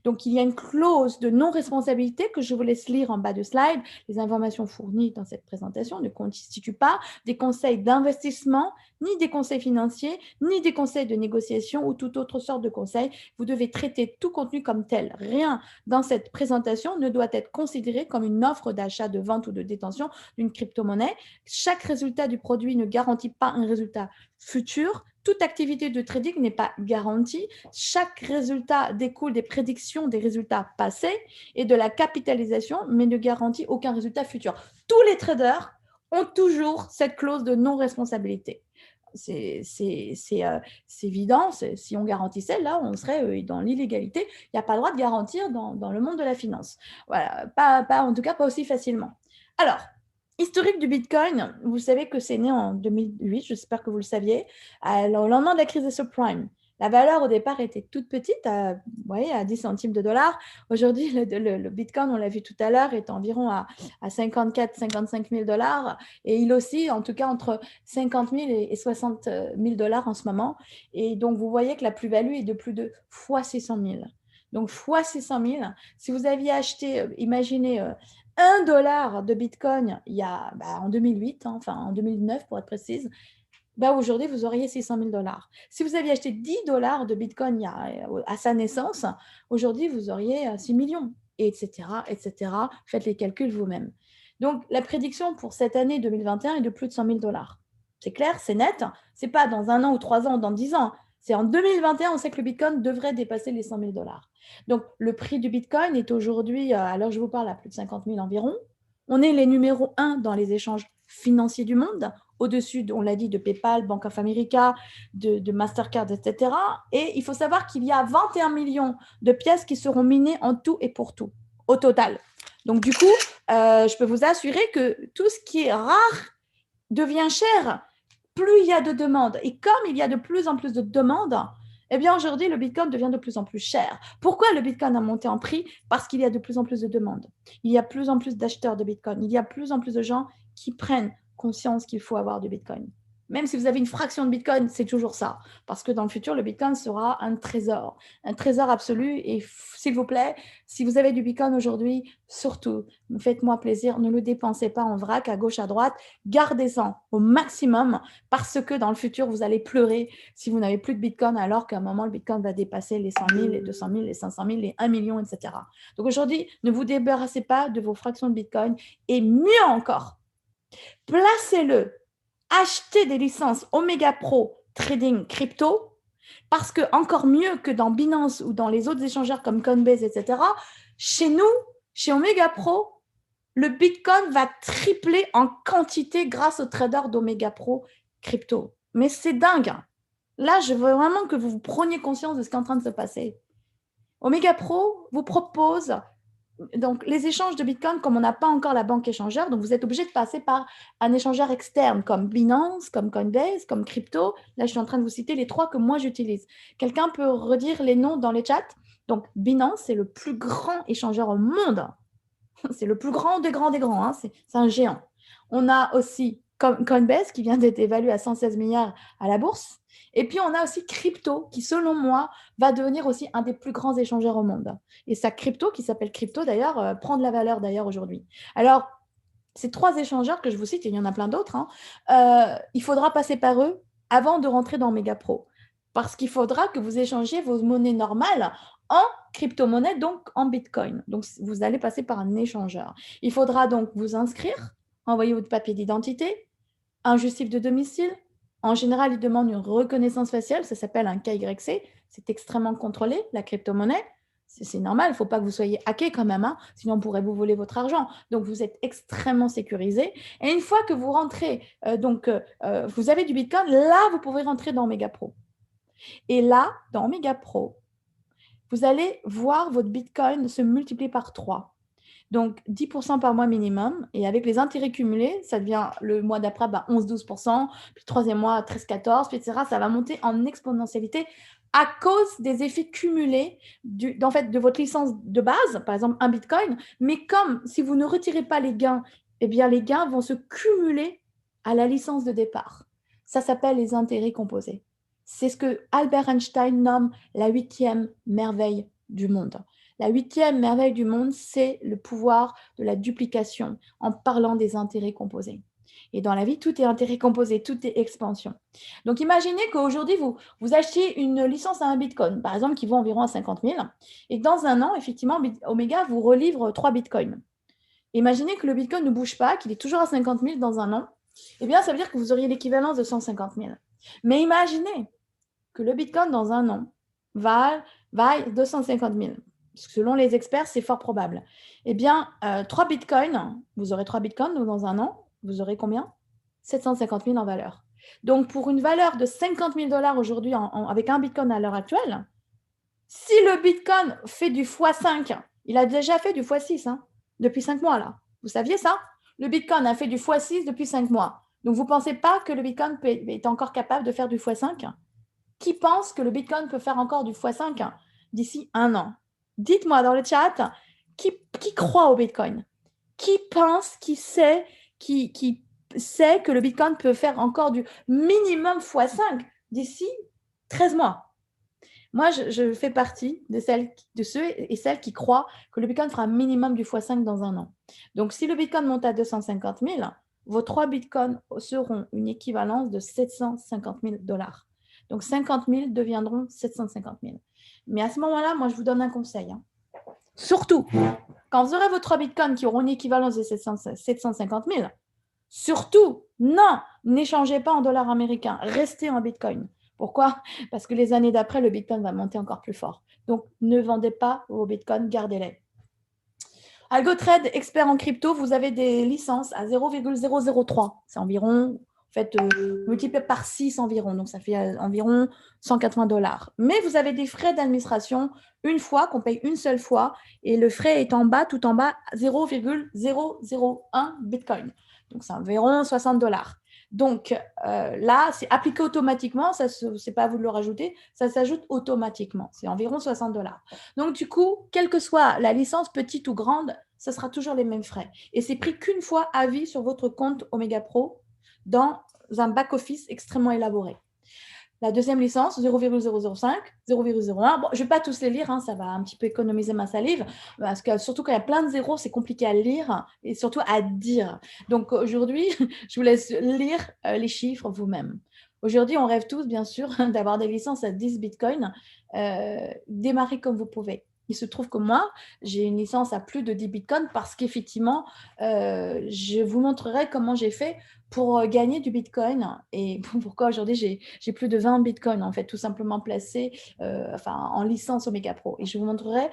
Donc, il y a une clause de non-responsabilité que je vous laisse lire en bas de slide. Les informations fournies dans cette présentation ne constituent pas des conseils d'investissement, ni des conseils financiers, ni des conseils de négociation ou toute autre sorte de conseils. Vous devez traiter tout contenu comme tel. Rien dans cette présentation ne doit être considéré comme une offre d'achat, de vente ou de détention d'une crypto-monnaie. Chaque résultat du produit ne garantit pas un résultat futur. Toute activité de trading n'est pas garantie. Chaque résultat découle des prédictions des résultats passés et de la capitalisation, mais ne garantit aucun résultat futur. Tous les traders ont toujours cette clause de non-responsabilité. C'est évident. Si on garantissait, là, on serait dans l'illégalité. Il n'y a pas le droit de garantir dans le monde de la finance. Voilà, en tout cas, pas aussi facilement. Alors, historique du Bitcoin, vous savez que c'est né en 2008, j'espère que vous le saviez, au lendemain de la crise des subprimes. La valeur au départ était toute petite, à 10 centimes de dollars. Aujourd'hui, le Bitcoin, on l'a vu tout à l'heure, est environ à 54-55 000 dollars. Et il oscille en tout cas entre 50 000 et 60 000 dollars en ce moment. Et donc, vous voyez que la plus-value est de plus de fois 600 000. Donc, fois 600 000, si vous aviez acheté, imaginez, 1 dollar de Bitcoin il y a, en 2008, enfin en 2009 pour être précise, aujourd'hui, vous auriez 600 000 dollars. Si vous aviez acheté 10 dollars de Bitcoin à sa naissance, aujourd'hui, vous auriez 6 millions, etc., etc. Faites les calculs vous-même. Donc, la prédiction pour cette année 2021 est de plus de 100 000 dollars. C'est clair, c'est net. Ce n'est pas dans 1 an ou 3 ans ou dans 10 ans. C'est en 2021, on sait que le Bitcoin devrait dépasser les 100 000 dollars. Donc, le prix du Bitcoin est aujourd'hui, à l'heure où je vous parle, à plus de 50 000 environ. On est les numéros 1 dans les échanges financiers du monde, au-dessus, on l'a dit, de PayPal, Bank of America, de Mastercard, etc. Et il faut savoir qu'il y a 21 millions de pièces qui seront minées en tout et pour tout, au total. Donc, du coup, je peux vous assurer que tout ce qui est rare devient cher. Plus il y a de demandes. Et comme il y a de plus en plus de demandes, eh bien, aujourd'hui, le Bitcoin devient de plus en plus cher. Pourquoi le Bitcoin a monté en prix? Parce qu'il y a de plus en plus de demandes. Il y a de plus en plus d'acheteurs de Bitcoin. Il y a de plus en plus de gens qui prennent conscience qu'il faut avoir du Bitcoin. Même si vous avez une fraction de Bitcoin, c'est toujours ça. Parce que dans le futur, le Bitcoin sera un trésor absolu. Et s'il vous plaît, si vous avez du Bitcoin aujourd'hui, surtout, faites-moi plaisir, ne le dépensez pas en vrac à gauche, à droite. Gardez-en au maximum parce que dans le futur, vous allez pleurer si vous n'avez plus de Bitcoin alors qu'à un moment, le Bitcoin va dépasser les 100 000, les 200 000, les 500 000, les 1 million, etc. Donc aujourd'hui, ne vous débarrassez pas de vos fractions de Bitcoin et mieux encore, placez-le. Achetez des licences Omega Pro Trading Crypto parce que encore mieux que dans Binance ou dans les autres échangeurs comme Coinbase, etc., chez nous, chez Omega Pro, le Bitcoin va tripler en quantité grâce aux traders d'Omega Pro Crypto. Mais c'est dingue. Là, je veux vraiment que vous preniez conscience de ce qui est en train de se passer. Omega Pro vous propose donc, les échanges de Bitcoin, comme on n'a pas encore la banque échangeur, donc vous êtes obligé de passer par un échangeur externe comme Binance, comme Coinbase, comme Crypto. Là, je suis en train de vous citer les 3 que moi j'utilise. Quelqu'un peut redire les noms dans les chats? Donc, Binance, c'est le plus grand échangeur au monde. C'est le plus grand des grands des grands. Hein. C'est un géant. On a aussi Coinbase qui vient d'être évalué à 116 milliards à la bourse. Et puis, on a aussi Crypto qui, selon moi, va devenir aussi un des plus grands échangeurs au monde. Et sa Crypto, qui s'appelle Crypto d'ailleurs, prend de la valeur d'ailleurs aujourd'hui. Alors, ces 3 échangeurs que je vous cite, et il y en a plein d'autres, hein, il faudra passer par eux avant de rentrer dans Megapro. Parce qu'il faudra que vous échangiez vos monnaies normales en crypto-monnaie, donc en Bitcoin. Donc, vous allez passer par un échangeur. Il faudra donc vous inscrire, envoyer votre papier d'identité, un justif de domicile. En général, ils demandent une reconnaissance faciale, ça s'appelle un KYC. C'est extrêmement contrôlé, la crypto-monnaie. C'est normal, il ne faut pas que vous soyez hacké quand même, hein, sinon on pourrait vous voler votre argent. Donc, vous êtes extrêmement sécurisé. Et une fois que vous rentrez, vous avez du Bitcoin, là, vous pouvez rentrer dans Omega Pro. Et là, dans Omega Pro, vous allez voir votre Bitcoin se multiplier par 3. Donc, 10% par mois minimum. Et avec les intérêts cumulés, ça devient le mois d'après 11-12%, puis le troisième mois 13-14%, puis etc. Ça va monter en exponentialité à cause des effets cumulés de votre licence de base, par exemple un Bitcoin. Mais comme si vous ne retirez pas les gains, eh bien les gains vont se cumuler à la licence de départ. Ça s'appelle les intérêts composés. C'est ce que Albert Einstein nomme la 8e merveille du monde. La 8e merveille du monde, c'est le pouvoir de la duplication en parlant des intérêts composés. Et dans la vie, tout est intérêt composé, tout est expansion. Donc, imaginez qu'aujourd'hui, vous achetiez une licence à un Bitcoin, par exemple, qui vaut environ à 50 000, et que dans un an, effectivement, Omega vous relivre 3 Bitcoins. Imaginez que le Bitcoin ne bouge pas, qu'il est toujours à 50 000 dans un an. Eh bien, ça veut dire que vous auriez l'équivalence de 150 000. Mais imaginez que le Bitcoin, dans un an, vaille 250 000. Selon les experts, c'est fort probable. Eh bien, 3 bitcoins, vous aurez 3 bitcoins, donc dans un an, vous aurez combien? 750 000 en valeur. Donc, pour une valeur de 50 000 $ aujourd'hui avec un bitcoin à l'heure actuelle, si le bitcoin fait du x5, il a déjà fait du x6 hein, depuis 5 mois là. Vous saviez ça? Le bitcoin a fait du x6 depuis 5 mois. Donc, vous ne pensez pas que le bitcoin est encore capable de faire du x5? Qui pense que le bitcoin peut faire encore du x5 d'ici un an? Dites-moi dans le chat, qui croit au Bitcoin? Qui pense, qui sait que le Bitcoin peut faire encore du minimum x5 d'ici 13 mois? Moi, je fais partie de ceux et celles qui croient que le Bitcoin fera un minimum du x5 dans un an. Donc, si le Bitcoin monte à 250 000, vos 3 Bitcoins seront une équivalence de 750 000 $. Donc, 50 000 deviendront 750 000. Mais à ce moment-là, moi, je vous donne un conseil. Hein. Surtout, quand vous aurez vos 3 bitcoins qui auront une équivalence de 750 000, surtout, non, n'échangez pas en dollars américains. Restez en bitcoin. Pourquoi? Parce que les années d'après, le bitcoin va monter encore plus fort. Donc, ne vendez pas vos bitcoins, gardez-les. AlgoTrade, expert en crypto, vous avez des licences à 0,003. C'est environ multiplié par 6 environ, donc ça fait environ 180 $. Mais vous avez des frais d'administration une fois, qu'on paye une seule fois, et le frais est en bas, tout en bas, 0,001 Bitcoin. Donc c'est environ 60 $. Donc là, c'est appliqué automatiquement, ce n'est pas à vous de le rajouter, ça s'ajoute automatiquement, c'est environ 60 $. Donc du coup, quelle que soit la licence, petite ou grande, ce sera toujours les mêmes frais. Et c'est pris qu'une fois à vie sur votre compte Omega Pro dans un back-office extrêmement élaboré. La deuxième licence, 0,005, 0,01. Bon, je ne vais pas tous les lire, hein, ça va un petit peu économiser ma salive, parce que surtout quand il y a plein de zéros, c'est compliqué à lire et surtout à dire. Donc aujourd'hui, je vous laisse lire les chiffres vous-même. Aujourd'hui, on rêve tous, bien sûr, d'avoir des licences à 10 bitcoins. Démarrez comme vous pouvez. Il se trouve que moi, j'ai une licence à plus de 10 bitcoins parce qu'effectivement, je vous montrerai comment j'ai fait pour gagner du bitcoin et pourquoi aujourd'hui j'ai plus de 20 bitcoins en fait, tout simplement placés en licence Omega Pro. Et je vous montrerai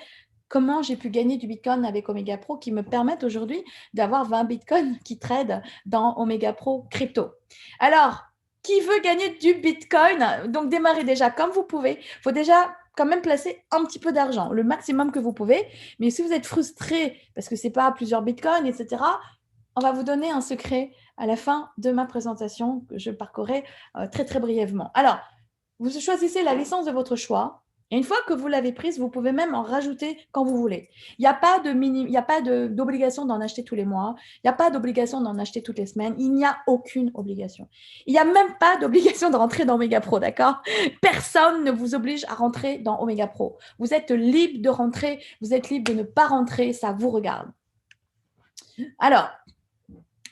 comment j'ai pu gagner du bitcoin avec Omega Pro qui me permettent aujourd'hui d'avoir 20 bitcoins qui trade dans Omega Pro crypto. Alors, qui veut gagner du bitcoin? Donc, démarrez déjà comme vous pouvez. Il faut déjà quand même placer un petit peu d'argent, le maximum que vous pouvez. Mais si vous êtes frustré parce que ce n'est pas plusieurs bitcoins, etc., on va vous donner un secret à la fin de ma présentation que je parcourrai très, très brièvement. Alors, vous choisissez la licence de votre choix. Et une fois que vous l'avez prise, vous pouvez même en rajouter quand vous voulez. Il n'y a pas d'obligation d'en acheter tous les mois. Il n'y a pas d'obligation d'en acheter toutes les semaines. Il n'y a aucune obligation. Il n'y a même pas d'obligation de rentrer dans Omega Pro, d'accord? Personne ne vous oblige à rentrer dans Omega Pro. Vous êtes libre de rentrer, vous êtes libre de ne pas rentrer, ça vous regarde. Alors,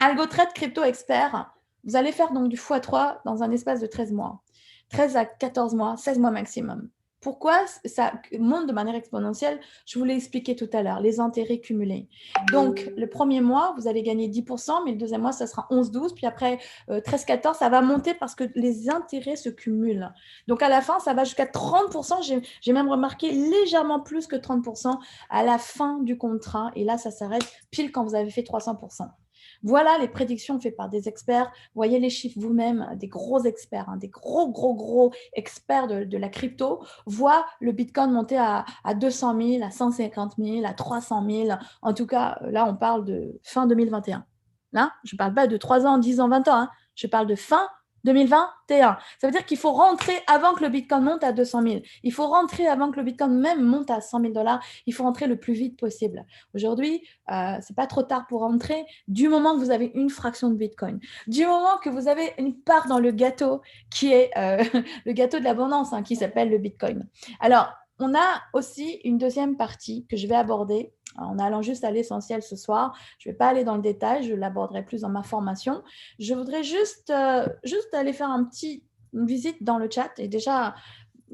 AlgoTrade Crypto Expert, vous allez faire donc du x3 dans un espace de 13 mois. 13 à 14 mois, 16 mois maximum. Pourquoi ça monte de manière exponentielle? Je vous l'ai expliqué tout à l'heure, les intérêts cumulés. Donc, le premier mois, vous allez gagner 10%, mais le deuxième mois, ça sera 11-12, puis après 13-14, ça va monter parce que les intérêts se cumulent. Donc, à la fin, ça va jusqu'à 30%. J'ai même remarqué légèrement plus que 30% à la fin du contrat. Et là, ça s'arrête pile quand vous avez fait 300%. Voilà les prédictions faites par des experts. Voyez les chiffres vous-même, des gros experts, des gros experts de la crypto voient le Bitcoin monter à 200 000, à 150 000, à 300 000. En tout cas, là, on parle de fin 2021. Là, je ne parle pas de 3 ans, 10 ans, 20 ans. Je parle de fin 2021. Ça veut dire qu'il faut rentrer avant que le Bitcoin monte à 200 000. Il faut rentrer avant que le Bitcoin même monte à 100 000 $. Il faut rentrer le plus vite possible. Aujourd'hui, ce n'est pas trop tard pour rentrer du moment que vous avez une fraction de Bitcoin. Du moment que vous avez une part dans le gâteau qui est le gâteau de l'abondance qui s'appelle le Bitcoin. Alors, on a aussi une deuxième partie que je vais aborder en allant juste à l'essentiel ce soir. Je ne vais pas aller dans le détail, je l'aborderai plus dans ma formation. Je voudrais juste aller faire une visite dans le chat. Et déjà,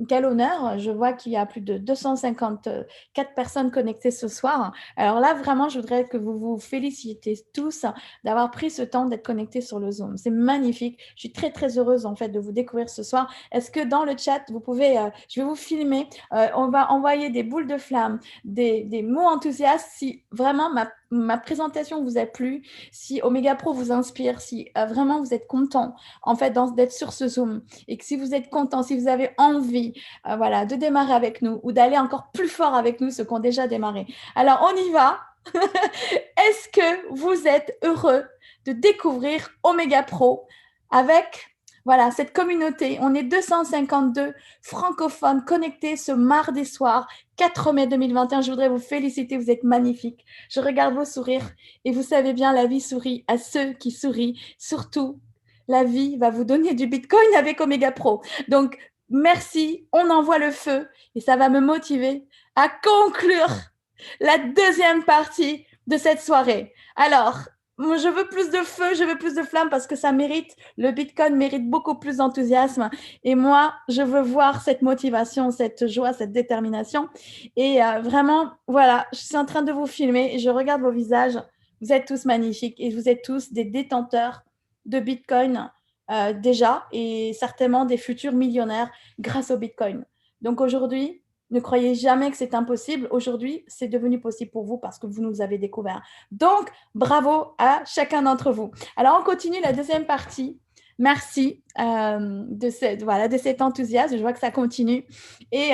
quel honneur, je vois qu'il y a plus de 254 personnes connectées ce soir. Alors là, vraiment, je voudrais que vous vous félicitez tous d'avoir pris ce temps d'être connectés sur le Zoom. C'est magnifique. Je suis très, très heureuse en fait de vous découvrir ce soir. Est-ce que dans le chat, vous pouvez, je vais vous filmer, on va envoyer des boules de flammes, des mots enthousiastes si vraiment ma présentation vous a plu, si Omega Pro vous inspire, si vraiment vous êtes content en fait d'être sur ce Zoom et que si vous êtes content, si vous avez envie de démarrer avec nous ou d'aller encore plus fort avec nous, ceux qui ont déjà démarré. Alors, on y va. Est-ce que vous êtes heureux de découvrir Omega Pro avec cette communauté? On est 252 francophones connectés ce mardi soir, 4 mai 2021. Je voudrais vous féliciter, vous êtes magnifiques. Je regarde vos sourires et vous savez bien, la vie sourit à ceux qui sourient. Surtout, la vie va vous donner du Bitcoin avec Omega Pro. Donc, merci, on envoie le feu et ça va me motiver à conclure la deuxième partie de cette soirée. Alors, je veux plus de feu, je veux plus de flamme parce que ça mérite, le Bitcoin mérite beaucoup plus d'enthousiasme. Et moi, je veux voir cette motivation, cette joie, cette détermination. Et vraiment, je suis en train de vous filmer et je regarde vos visages. Vous êtes tous magnifiques et vous êtes tous des détenteurs de Bitcoin déjà et certainement des futurs millionnaires grâce au Bitcoin. Donc aujourd'hui, ne croyez jamais que c'est impossible. Aujourd'hui, c'est devenu possible pour vous parce que vous nous avez découvert. Donc, bravo à chacun d'entre vous. Alors, on continue la deuxième partie. Merci de cet enthousiasme. Je vois que ça continue. Et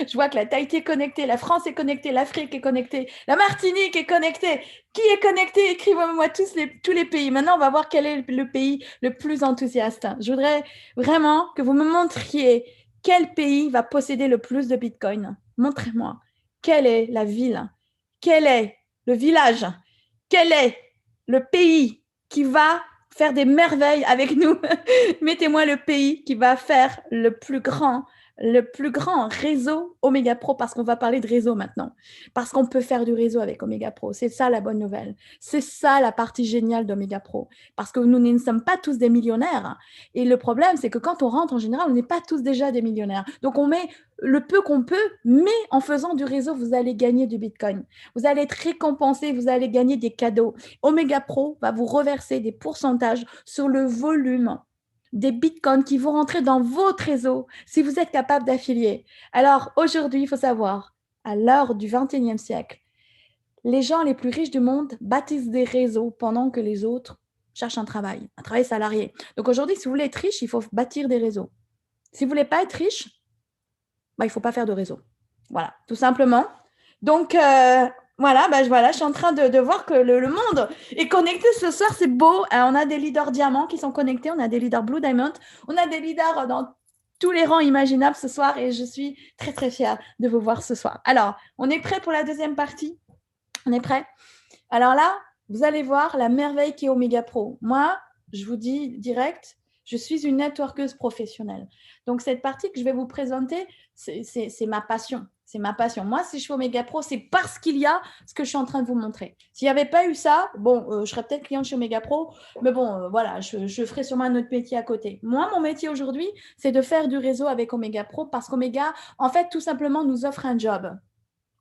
je vois que la Tahiti est connectée, la France est connectée, l'Afrique est connectée, la Martinique est connectée. Qui est connecté? Écrivez-moi tous les pays. Maintenant, on va voir quel est le pays le plus enthousiaste. Je voudrais vraiment que vous me montriez quel pays va posséder le plus de Bitcoin. Montrez-moi. Quelle est la ville? Quel est le village? Quel est le pays qui va faire des merveilles avec nous. Mettez-moi le pays qui va faire le plus grand réseau Omega Pro, parce qu'on va parler de réseau maintenant, parce qu'on peut faire du réseau avec Omega Pro. C'est ça la bonne nouvelle. C'est ça la partie géniale d'Omega Pro, parce que nous ne sommes pas tous des millionnaires. Et le problème, c'est que quand on rentre, en général, on n'est pas tous déjà des millionnaires. Donc, on met le peu qu'on peut, mais en faisant du réseau, vous allez gagner du Bitcoin. Vous allez être récompensé, vous allez gagner des cadeaux. Omega Pro va vous reverser des pourcentages sur le volume des bitcoins qui vont rentrer dans votre réseau si vous êtes capable d'affilier. Alors aujourd'hui, il faut savoir, à l'heure du 21e siècle, les gens les plus riches du monde bâtissent des réseaux pendant que les autres cherchent un travail salarié. Donc aujourd'hui, si vous voulez être riche, il faut bâtir des réseaux. Si vous ne voulez pas être riche, il ne faut pas faire de réseau. Voilà, tout simplement. Donc, voilà, je suis en train de voir que le monde est connecté ce soir, c'est beau. On a des leaders diamants qui sont connectés, on a des leaders Blue Diamond, on a des leaders dans tous les rangs imaginables ce soir et je suis très, très fière de vous voir ce soir. Alors, on est prêt pour la deuxième partie? On est prêt? Alors là, vous allez voir la merveille qui est Omega Pro. Moi, je vous dis direct, je suis une networkeuse professionnelle. Donc, cette partie que je vais vous présenter, c'est ma passion. C'est ma passion. Moi, si je fais Omega Pro, c'est parce qu'il y a ce que je suis en train de vous montrer. S'il n'y avait pas eu ça, bon, je serais peut-être cliente chez Omega Pro, mais bon, voilà, je ferais sûrement un autre métier à côté. Moi, mon métier aujourd'hui, c'est de faire du réseau avec Omega Pro parce qu'Omega, en fait, tout simplement, nous offre un job.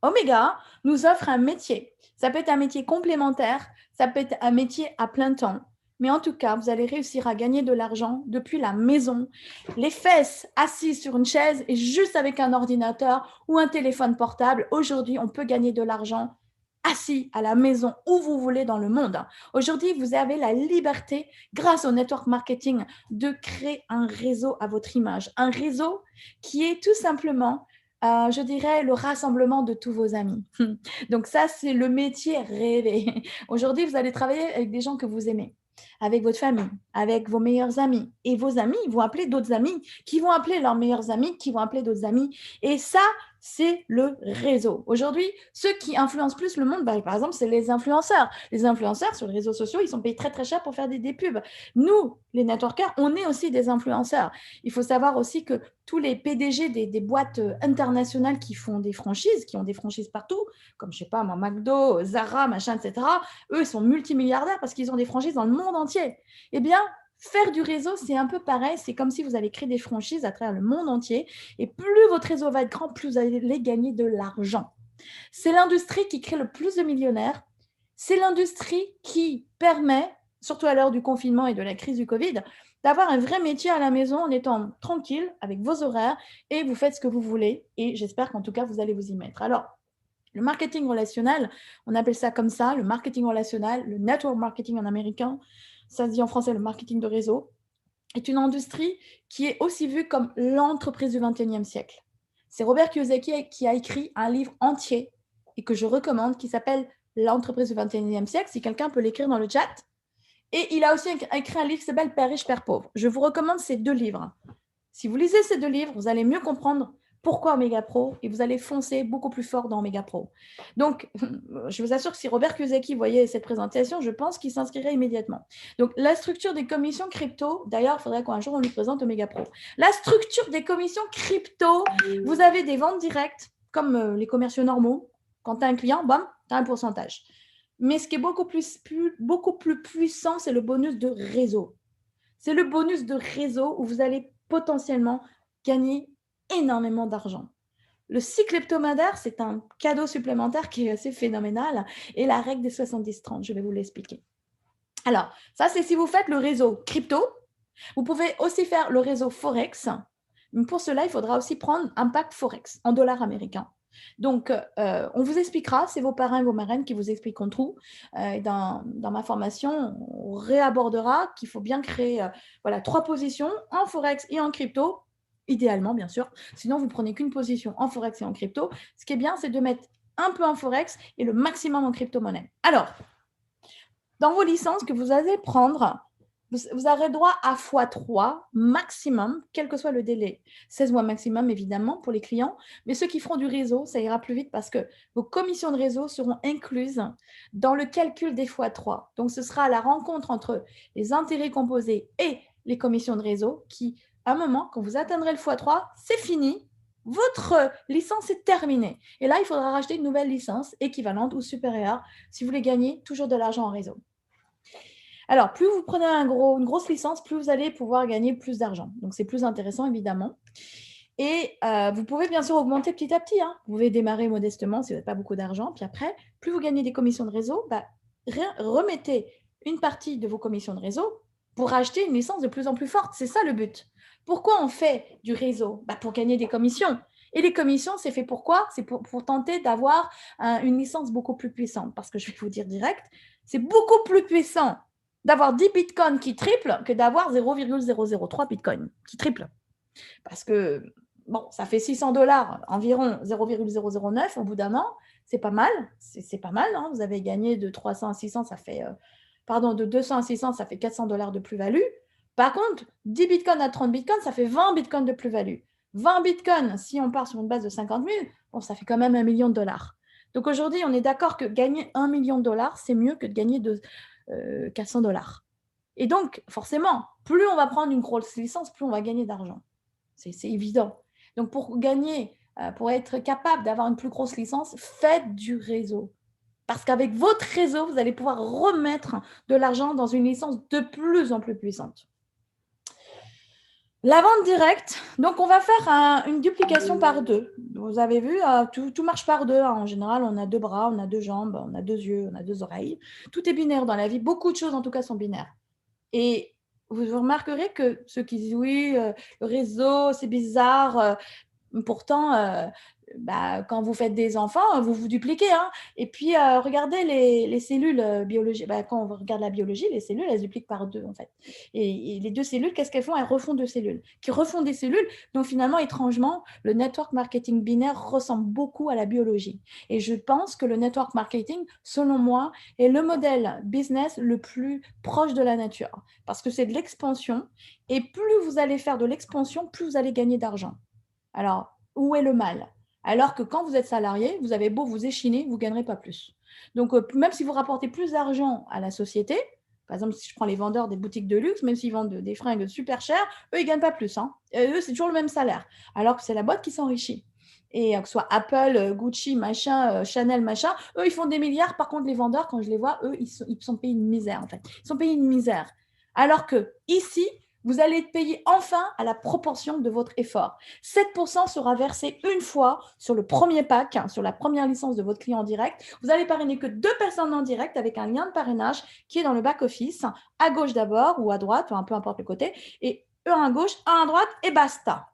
Omega nous offre un métier. Ça peut être un métier complémentaire, ça peut être un métier à plein temps. Mais en tout cas, vous allez réussir à gagner de l'argent depuis la maison, les fesses assises sur une chaise et juste avec un ordinateur ou un téléphone portable. Aujourd'hui, on peut gagner de l'argent assis à la maison où vous voulez dans le monde. Aujourd'hui, vous avez la liberté, grâce au network marketing, de créer un réseau à votre image. Un réseau qui est tout simplement je dirais, le rassemblement de tous vos amis. Donc ça, c'est le métier rêvé. Aujourd'hui, vous allez travailler avec des gens que vous aimez, avec votre famille, avec vos meilleurs amis. Et vos amis vont appeler d'autres amis, qui vont appeler leurs meilleurs amis, qui vont appeler d'autres amis. Et ça, c'est le réseau. Aujourd'hui, ceux qui influencent plus le monde, par exemple, c'est les influenceurs. Les influenceurs sur les réseaux sociaux, ils sont payés très, très cher pour faire des pubs. Nous, les networkers, on est aussi des influenceurs. Il faut savoir aussi que tous les PDG des boîtes internationales qui font des franchises, qui ont des franchises partout, comme, je ne sais pas, moi, McDo, Zara, machin, etc., eux, ils sont multimilliardaires parce qu'ils ont des franchises dans le monde entier. Eh bien, faire du réseau, c'est un peu pareil. C'est comme si vous avez créé des franchises à travers le monde entier. Et plus votre réseau va être grand, plus vous allez gagner de l'argent. C'est l'industrie qui crée le plus de millionnaires. C'est l'industrie qui permet, surtout à l'heure du confinement et de la crise du Covid, d'avoir un vrai métier à la maison en étant tranquille avec vos horaires et vous faites ce que vous voulez. Et j'espère qu'en tout cas, vous allez vous y mettre. Alors, le marketing relationnel, on appelle ça comme ça, le marketing relationnel, le network marketing en américain, ça se dit en français le marketing de réseau, est une industrie qui est aussi vue comme l'entreprise du 21e siècle. C'est Robert Kiyosaki qui a écrit un livre entier et que je recommande qui s'appelle L'entreprise du 21e siècle, si quelqu'un peut l'écrire dans le chat. Et il a aussi écrit un livre qui s'appelle Père riche, Père pauvre. Je vous recommande ces deux livres. Si vous lisez ces deux livres, vous allez mieux comprendre pourquoi Omega Pro et vous allez foncer beaucoup plus fort dans Omega Pro. Donc, je vous assure que si Robert Kiyosaki voyait cette présentation, je pense qu'il s'inscrirait immédiatement. Donc, la structure des commissions crypto, d'ailleurs, il faudrait qu'un jour on lui présente Omega Pro. La structure des commissions crypto, vous avez des ventes directes, comme les commerciaux normaux. Quand tu as un client, bam, tu as un pourcentage. Mais ce qui est beaucoup plus puissant, c'est le bonus de réseau. C'est le bonus de réseau où vous allez potentiellement gagner énormément d'argent. Le cycle hebdomadaire, c'est un cadeau supplémentaire qui est assez phénoménal. Et la règle des 70-30, je vais vous l'expliquer. Alors, ça, c'est si vous faites le réseau crypto. Vous pouvez aussi faire le réseau Forex. Mais pour cela, il faudra aussi prendre un pack Forex en dollars américains. Donc, on vous expliquera, c'est vos parrains et vos marraines qui vous expliqueront tout. Dans ma formation, on réabordera qu'il faut bien créer 3 positions en Forex et en crypto, idéalement bien sûr. Sinon, vous prenez qu'une position en Forex et en crypto. Ce qui est bien, c'est de mettre un peu en Forex et le maximum en crypto-monnaie. Alors, dans vos licences que vous allez prendre, vous aurez droit à x3 maximum, quel que soit le délai. 16 mois maximum, évidemment, pour les clients. Mais ceux qui feront du réseau, ça ira plus vite parce que vos commissions de réseau seront incluses dans le calcul des x3. Donc, ce sera la rencontre entre les intérêts composés et les commissions de réseau qui, à un moment, quand vous atteindrez le x3, c'est fini. Votre licence est terminée. Et là, il faudra racheter une nouvelle licence équivalente ou supérieure si vous voulez gagner toujours de l'argent en réseau. Alors, plus vous prenez une grosse licence, plus vous allez pouvoir gagner plus d'argent. Donc, c'est plus intéressant, évidemment. Et vous pouvez bien sûr augmenter petit à petit. Hein. Vous pouvez démarrer modestement si vous n'avez pas beaucoup d'argent. Puis après, plus vous gagnez des commissions de réseau, remettez une partie de vos commissions de réseau pour acheter une licence de plus en plus forte. C'est ça le but. Pourquoi on fait du réseau? Pour gagner des commissions. Et les commissions, c'est fait pour quoi? C'est pour tenter d'avoir une licence beaucoup plus puissante. Parce que je vais vous dire direct, c'est beaucoup plus puissant d'avoir 10 bitcoins qui triplent que d'avoir 0,003 bitcoins qui triplent. Parce que, bon, ça fait $600, environ 0,009 au bout d'un an. C'est pas mal. C'est pas mal. Hein. Vous avez gagné de 300 à 600, ça fait, de 200 à 600, ça fait $400 de plus-value. Par contre, 10 bitcoins à 30 bitcoins, ça fait 20 bitcoins de plus-value. 20 bitcoins, si on part sur une base de 50 000, bon, ça fait quand même $1 million. Donc aujourd'hui, on est d'accord que gagner $1 million, c'est mieux que de gagner $400. Et donc, forcément, plus on va prendre une grosse licence, plus on va gagner d'argent. C'est évident. Donc, pour gagner, pour être capable d'avoir une plus grosse licence, faites du réseau. Parce qu'avec votre réseau, vous allez pouvoir remettre de l'argent dans une licence de plus en plus puissante. La vente directe, donc on va faire une duplication par deux. Vous avez vu, tout marche par deux. En général, on a 2 bras, on a 2 jambes, on a 2 yeux, on a 2 oreilles. Tout est binaire dans la vie. Beaucoup de choses, en tout cas, sont binaires. Et vous remarquerez que ceux qui disent oui, le réseau, c'est bizarre. Pourtant, quand vous faites des enfants, vous vous dupliquez. Hein. Et puis, regardez les cellules biologiques. Quand on regarde la biologie, les cellules, elles se dupliquent par 2, en fait. Et les 2 cellules, qu'est-ce qu'elles font? Elles refont 2 cellules, qui refont des cellules. Donc, finalement, étrangement, le network marketing binaire ressemble beaucoup à la biologie. Et je pense que le network marketing, selon moi, est le modèle business le plus proche de la nature. Parce que c'est de l'expansion. Et plus vous allez faire de l'expansion, plus vous allez gagner d'argent. Alors, où est le mal? Alors que quand vous êtes salarié, vous avez beau vous échiner, vous ne gagnerez pas plus. Donc, même si vous rapportez plus d'argent à la société, par exemple, si je prends les vendeurs des boutiques de luxe, même s'ils vendent des fringues super chères, eux, ils ne gagnent pas plus. Hein. Eux, c'est toujours le même salaire. Alors que c'est la boîte qui s'enrichit. Et que ce soit Apple, Gucci, machin, Chanel, machin, eux, ils font des milliards. Par contre, les vendeurs, quand je les vois, eux, ils sont payés une misère, en fait. Ils sont payés une misère. Alors que ici, vous allez être payé enfin à la proportion de votre effort. 7% sera versé une fois sur le premier pack, sur la première licence de votre client en direct. Vous allez parrainer que 2 personnes en direct avec un lien de parrainage qui est dans le back-office, à gauche d'abord ou à droite, peu importe le côté, et un à gauche, un à droite, et basta.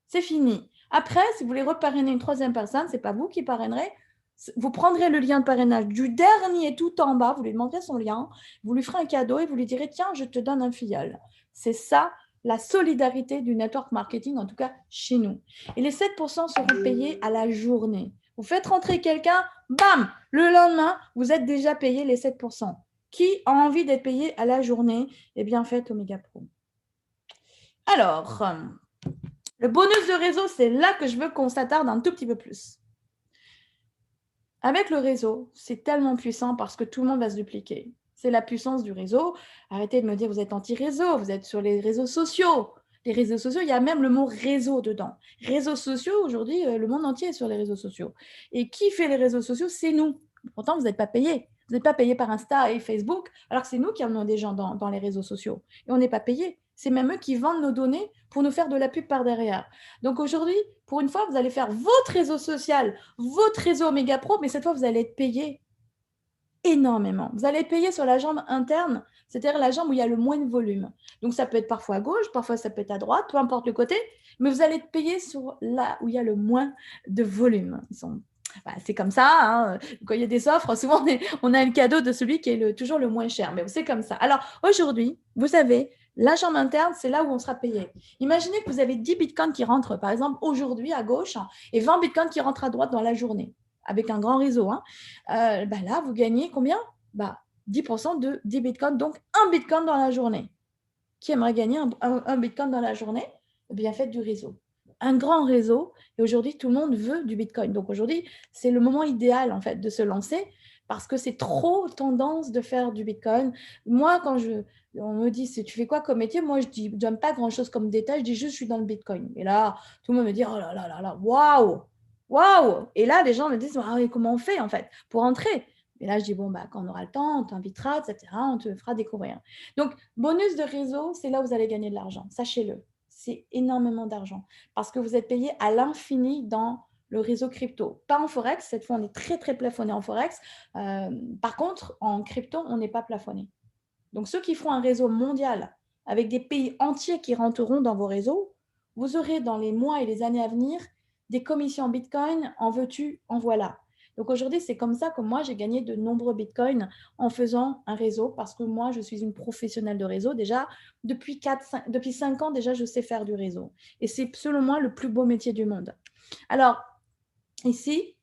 C'est fini. Après, si vous voulez reparrainer une 3e personne, ce n'est pas vous qui parrainerez. Vous prendrez le lien de parrainage du dernier tout en bas, vous lui demanderez son lien, vous lui ferez un cadeau et vous lui direz « Tiens, je te donne un filleul ». C'est ça, la solidarité du network marketing, en tout cas chez nous. Et les 7% seront payés à la journée. Vous faites rentrer quelqu'un, bam, le lendemain, vous êtes déjà payé les 7%. Qui a envie d'être payé à la journée? Eh bien, faites Omega Pro. Alors, le bonus de réseau, c'est là que je veux qu'on s'attarde un tout petit peu plus. Avec le réseau, c'est tellement puissant parce que tout le monde va se dupliquer. C'est la puissance du réseau. Arrêtez de me dire vous êtes anti-réseau, vous êtes sur les réseaux sociaux. Les réseaux sociaux, il y a même le mot réseau dedans. Réseaux sociaux, aujourd'hui, le monde entier est sur les réseaux sociaux. Et qui fait les réseaux sociaux? C'est nous. Pourtant, vous n'êtes pas payé. Vous n'êtes pas payé par Insta et Facebook, alors que c'est nous qui emmenons des gens dans les réseaux sociaux. Et on n'est pas payé. C'est même eux qui vendent nos données pour nous faire de la pub par derrière. Donc aujourd'hui, pour une fois, vous allez faire votre réseau social, votre réseau Omega Pro, mais cette fois, vous allez être payé énormément. Vous allez être payé sur la jambe interne, c'est-à-dire la jambe où il y a le moins de volume. Donc ça peut être parfois à gauche, parfois ça peut être à droite, peu importe le côté, mais vous allez être payé sur là où il y a le moins de volume. C'est comme ça, hein. Quand il y a des offres, souvent on a le cadeau de celui qui est toujours le moins cher, mais c'est comme ça. Alors aujourd'hui, vous savez, la jambe interne, c'est là où on sera payé. Imaginez que vous avez 10 bitcoins qui rentrent, par exemple, aujourd'hui à gauche et 20 bitcoins qui rentrent à droite dans la journée, avec un grand réseau. Hein. Là, vous gagnez combien 10% de 10 bitcoins, donc 1 bitcoin dans la journée. qui aimerait gagner un Bitcoin dans la journée? Eh bien, faites du réseau. Un grand réseau. Et aujourd'hui, tout le monde veut du Bitcoin. Donc aujourd'hui, c'est le moment idéal en fait de se lancer parce que c'est trop tendance de faire du Bitcoin. Moi, quand on me dit, tu fais quoi comme métier? Moi, je dis, j'aime pas grand-chose comme détail. Je dis juste, je suis dans le Bitcoin. Et là, tout le monde me dit, oh là là là là, waouh, waouh. Et là, les gens me disent, ah, comment on fait en fait pour entrer? Et là, je dis, bon, bah, quand on aura le temps, on t'invitera, etc. On te fera découvrir. Donc, bonus de réseau, c'est là où vous allez gagner de l'argent. Sachez-le, c'est énormément d'argent parce que vous êtes payé à l'infini dans le réseau crypto. Pas en Forex, cette fois, on est très, très plafonné en Forex. Par contre, en crypto, on n'est pas plafonné. Donc, ceux qui feront un réseau mondial avec des pays entiers qui rentreront dans vos réseaux, vous aurez dans les mois et les années à venir des commissions en Bitcoin, en veux-tu, en voilà. Donc aujourd'hui, c'est comme ça que moi, j'ai gagné de nombreux Bitcoins en faisant un réseau parce que moi, je suis une professionnelle de réseau. Déjà, depuis 5 ans, déjà, je sais faire du réseau. Et c'est selon moi le plus beau métier du monde. Alors, ici,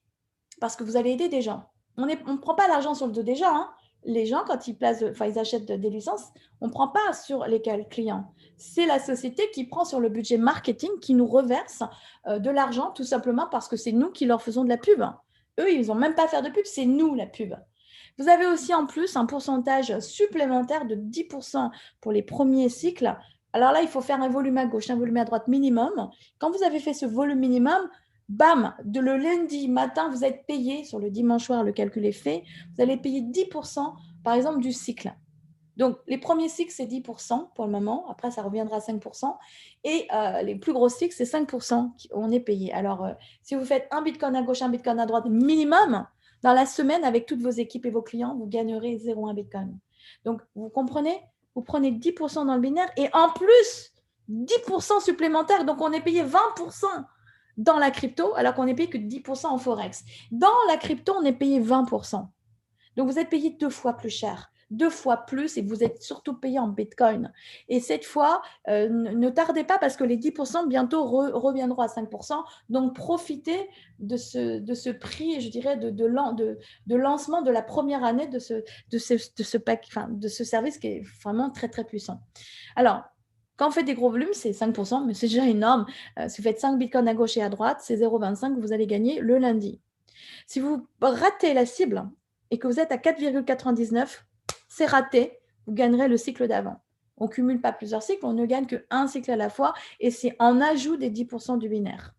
parce que vous allez aider des gens. On ne prend pas l'argent sur le dos des gens. Hein. Les gens, quand ils achètent des licences, on ne prend pas sur les clients. C'est la société qui prend sur le budget marketing, qui nous reverse de l'argent, tout simplement parce que c'est nous qui leur faisons de la pub. Eux, ils n'ont même pas à faire de pub, c'est nous la pub. Vous avez aussi en plus un pourcentage supplémentaire de 10% pour les premiers cycles. Alors là, il faut faire un volume à gauche, un volume à droite minimum. Quand vous avez fait ce volume minimum, bam, le lundi matin, vous êtes payé, sur le dimanche soir, le calcul est fait, vous allez payer 10% par exemple du cycle. Donc, les premiers cycles, c'est 10% pour le moment. Après, ça reviendra à 5%. Et les plus gros cycles, c'est 5% qu'on est payé. Alors, si vous faites un Bitcoin à gauche, un Bitcoin à droite minimum, dans la semaine, avec toutes vos équipes et vos clients, vous gagnerez 0,1 Bitcoin. Donc, vous comprenez? Vous prenez 10% dans le binaire et en plus, 10% supplémentaire. Donc, on est payé 20% dans la crypto, alors qu'on est payé que 10% en Forex. Dans la crypto, on est payé 20%. Donc, vous êtes payé 2 fois plus cher. 2 fois plus et vous êtes surtout payé en Bitcoin. Et cette fois, ne tardez pas parce que les 10% bientôt reviendront à 5%. Donc, profitez de ce prix, je dirais, de lancement de la première année de ce service qui est vraiment très, très puissant. Alors, quand on fait des gros volumes, c'est 5%, mais c'est déjà énorme. Si vous faites 5 bitcoins à gauche et à droite, c'est 0,25 que vous allez gagner le lundi. Si vous ratez la cible et que vous êtes à 4,99, c'est raté, vous gagnerez le cycle d'avant. On ne cumule pas plusieurs cycles, on ne gagne qu'un cycle à la fois et c'est en ajout des 10% du binaire.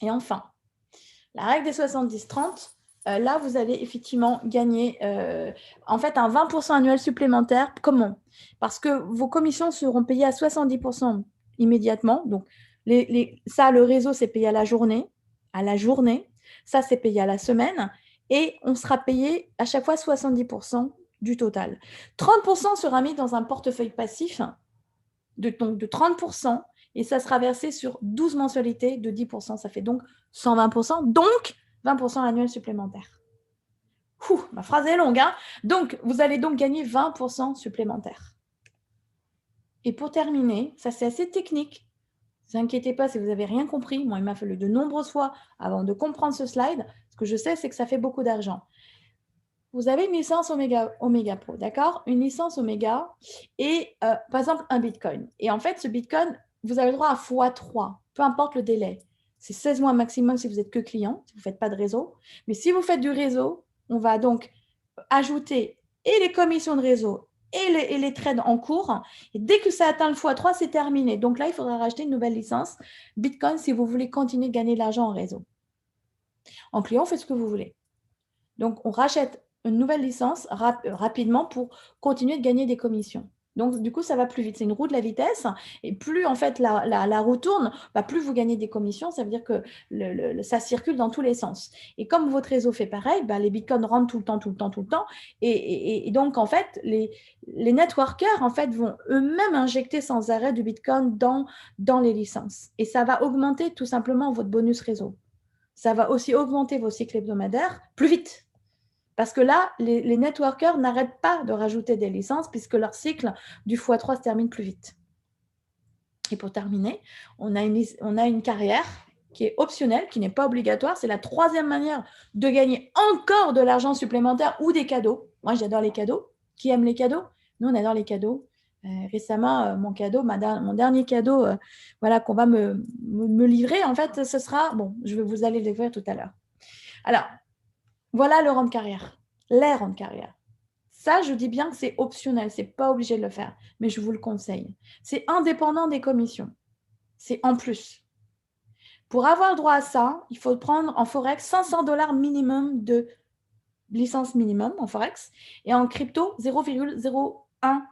Et enfin, la règle des 70-30, là, vous allez effectivement gagner en fait un 20% annuel supplémentaire. Comment? Parce que vos commissions seront payées à 70% immédiatement. Donc, ça, le réseau, c'est payé à la journée. À la journée. Ça, c'est payé à la semaine. Et on sera payé à chaque fois 70% du total. 30% sera mis dans un portefeuille passif de 30%. Et ça sera versé sur 12 mensualités de 10%. Ça fait donc 120%, donc 20% annuel supplémentaire. Ma phrase est longue, hein. Donc, vous allez donc gagner 20% supplémentaire. Et pour terminer, ça c'est assez technique. Ne vous inquiétez pas si vous n'avez rien compris. Moi, il m'a fallu de nombreuses fois avant de comprendre ce slide. Ce que je sais, c'est que ça fait beaucoup d'argent. Vous avez une licence Omega Pro, d'accord? Une licence Omega et par exemple un Bitcoin. Et en fait, ce Bitcoin, vous avez le droit à x3, peu importe le délai. C'est 16 mois maximum si vous n'êtes que client, si vous ne faites pas de réseau. Mais si vous faites du réseau, on va donc ajouter et les commissions de réseau et les trades en cours. Et dès que ça atteint le x3, c'est terminé. Donc là, il faudra racheter une nouvelle licence Bitcoin si vous voulez continuer de gagner de l'argent en réseau. En client, faites ce que vous voulez. Donc, on rachète une nouvelle licence rapidement pour continuer de gagner des commissions. Donc, du coup, ça va plus vite. C'est une roue de la vitesse. Et plus, en fait, la roue tourne, plus vous gagnez des commissions. Ça veut dire que ça circule dans tous les sens. Et comme votre réseau fait pareil, les bitcoins rentrent tout le temps, tout le temps, tout le temps. Et donc, en fait, les networkers, en fait, vont eux-mêmes injecter sans arrêt du bitcoin dans les licences. Et ça va augmenter tout simplement votre bonus réseau. Ça va aussi augmenter vos cycles hebdomadaires plus vite. Parce que là, les networkers n'arrêtent pas de rajouter des licences puisque leur cycle du x3 se termine plus vite. Et pour terminer, on a une carrière qui est optionnelle, qui n'est pas obligatoire. C'est la troisième manière de gagner encore de l'argent supplémentaire ou des cadeaux. Moi, j'adore les cadeaux. Qui aime les cadeaux? Nous, on adore les cadeaux. Récemment, mon dernier cadeau voilà, qu'on va me livrer, en fait, ce sera, bon, vous allez le découvrir tout à l'heure. Alors, voilà le rang de carrière, les rangs de carrière. Ça, je dis bien que c'est optionnel, c'est pas obligé de le faire, mais je vous le conseille. C'est indépendant des commissions, c'est en plus. Pour avoir le droit à ça, il faut prendre en Forex 500 $ minimum de licence minimum en Forex et en crypto 0,01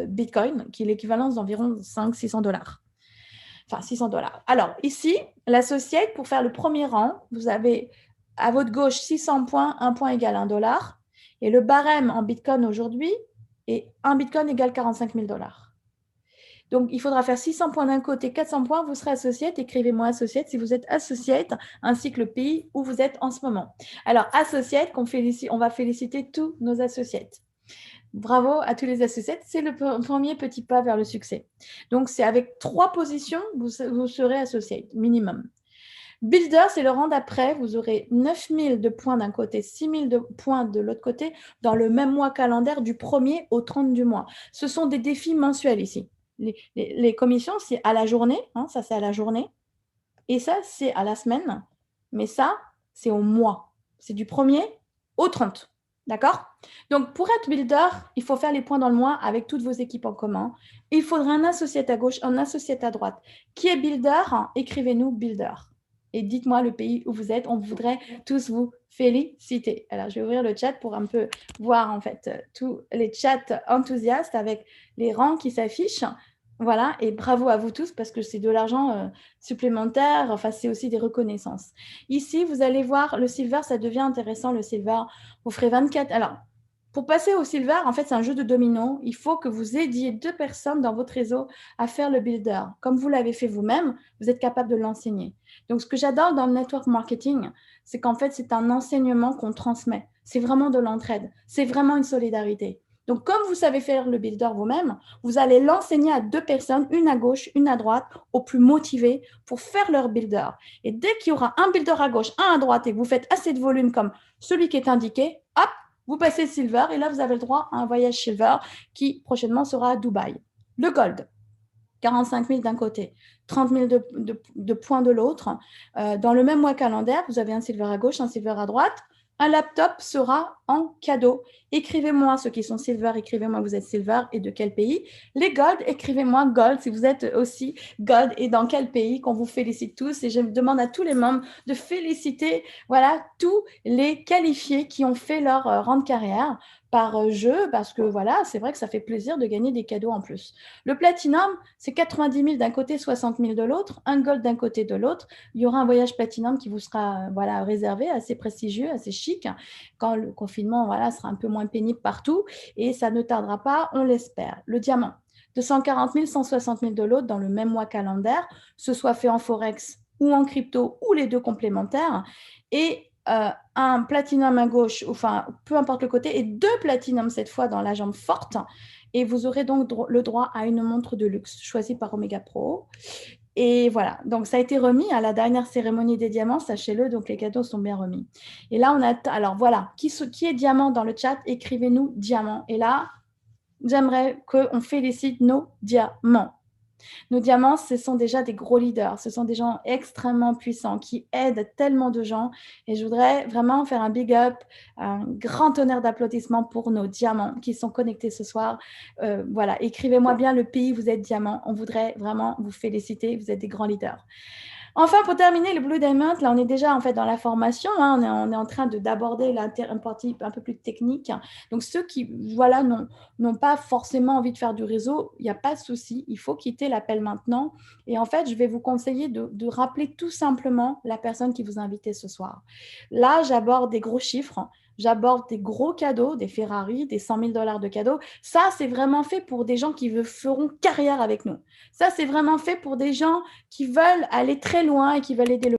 Bitcoin, qui est l'équivalence d'environ 500-600 $. Enfin, 600 $. Alors, ici, l'associate, pour faire le premier rang, vous avez à votre gauche 600 points, 1 point égale 1 $. Et le barème en Bitcoin aujourd'hui est 1 Bitcoin égale 45 000 $. Donc, il faudra faire 600 points d'un côté, 400 points, vous serez associate. Écrivez-moi associate si vous êtes associate, ainsi que le pays où vous êtes en ce moment. Alors, associate, on va féliciter tous nos associates. Bravo à tous les associates, c'est le premier petit pas vers le succès. Donc, c'est avec 3 positions, vous serez associate, minimum. Builder, c'est le rang d'après. Vous aurez 9000 de points d'un côté, 6000 de points de l'autre côté, dans le même mois calendaire du 1er au 30 du mois. Ce sont des défis mensuels ici. Les commissions, c'est à la journée. Hein, ça, c'est à la journée. Et ça, c'est à la semaine. Mais ça, c'est au mois. C'est du 1er au 30. D'accord? Donc, pour être builder, il faut faire les points dans le mois avec toutes vos équipes en commun. Il faudra un associé à gauche, un associé à droite. Qui est builder? Écrivez-nous builder. Et dites-moi le pays où vous êtes. On voudrait tous vous féliciter. Alors, je vais ouvrir le chat pour un peu voir en fait tous les chats enthousiastes avec les rangs qui s'affichent. Voilà, et bravo à vous tous parce que c'est de l'argent supplémentaire, enfin c'est aussi des reconnaissances. Ici, vous allez voir le silver, ça devient intéressant le silver. Vous ferez 24. Alors, pour passer au silver, en fait, c'est un jeu de domino. Il faut que vous aidiez 2 personnes dans votre réseau à faire le builder. Comme vous l'avez fait vous-même, vous êtes capable de l'enseigner. Donc, ce que j'adore dans le network marketing, c'est qu'en fait, c'est un enseignement qu'on transmet. C'est vraiment de l'entraide. C'est vraiment une solidarité. Donc, comme vous savez faire le builder vous-même, vous allez l'enseigner à 2 personnes, une à gauche, une à droite, aux plus motivés pour faire leur builder. Et dès qu'il y aura un builder à gauche, un à droite, et que vous faites assez de volume comme celui qui est indiqué, hop, vous passez silver et là, vous avez le droit à un voyage silver qui prochainement sera à Dubaï. Le gold, 45 000 d'un côté, 30 000 de points de l'autre. Dans le même mois calendaire, vous avez un silver à gauche, un silver à droite. Un laptop sera en cadeau. Écrivez-moi ceux qui sont silver, écrivez-moi vous êtes silver et de quel pays. Les gold, écrivez-moi gold si vous êtes aussi gold et dans quel pays, qu'on vous félicite tous. Et je demande à tous les membres de féliciter voilà, tous les qualifiés qui ont fait leur rang de carrière par jeu parce que voilà, c'est vrai que ça fait plaisir de gagner des cadeaux en plus. Le platinum, c'est 90 000 d'un côté, 60 000 de l'autre, un gold d'un côté de l'autre. Il y aura un voyage platinum qui vous sera voilà, réservé, assez prestigieux, assez chic, quand le confinement voilà, sera un peu moins pénible partout et ça ne tardera pas, on l'espère. Le diamant, 240 000, 160 000 de l'autre dans le même mois calendaire, ce soit fait en Forex ou en crypto ou les deux complémentaires. Et un platinum à gauche, enfin peu importe le côté, et 2 platinums cette fois dans la jambe forte. Et vous aurez donc le droit à une montre de luxe choisie par Omega Pro. Et voilà, donc ça a été remis à la dernière cérémonie des diamants, sachez-le, donc les cadeaux sont bien remis. Et là, on a, alors voilà, qui est diamant dans le chat, écrivez-nous diamant. Et là, j'aimerais qu'on félicite nos diamants. Nos diamants, ce sont déjà des gros leaders, ce sont des gens extrêmement puissants qui aident tellement de gens et je voudrais vraiment faire un big up, un grand honneur d'applaudissements pour nos diamants qui sont connectés ce soir. Voilà, écrivez-moi bien le pays où vous êtes diamant, on voudrait vraiment vous féliciter, vous êtes des grands leaders. Enfin, pour terminer, le Blue Diamond, là, on est déjà en fait dans la formation. Hein, on est en train d'aborder une partie un peu plus technique. Donc, ceux qui voilà, n'ont pas forcément envie de faire du réseau, il n'y a pas de souci. Il faut quitter l'appel maintenant. Et en fait, je vais vous conseiller de rappeler tout simplement la personne qui vous a invité ce soir. Là, j'aborde des gros chiffres. J'aborde des gros cadeaux, des Ferrari, des 100 000 $ de cadeaux. Ça, c'est vraiment fait pour des gens qui feront carrière avec nous. Ça, c'est vraiment fait pour des gens qui veulent aller très loin et qui veulent aider le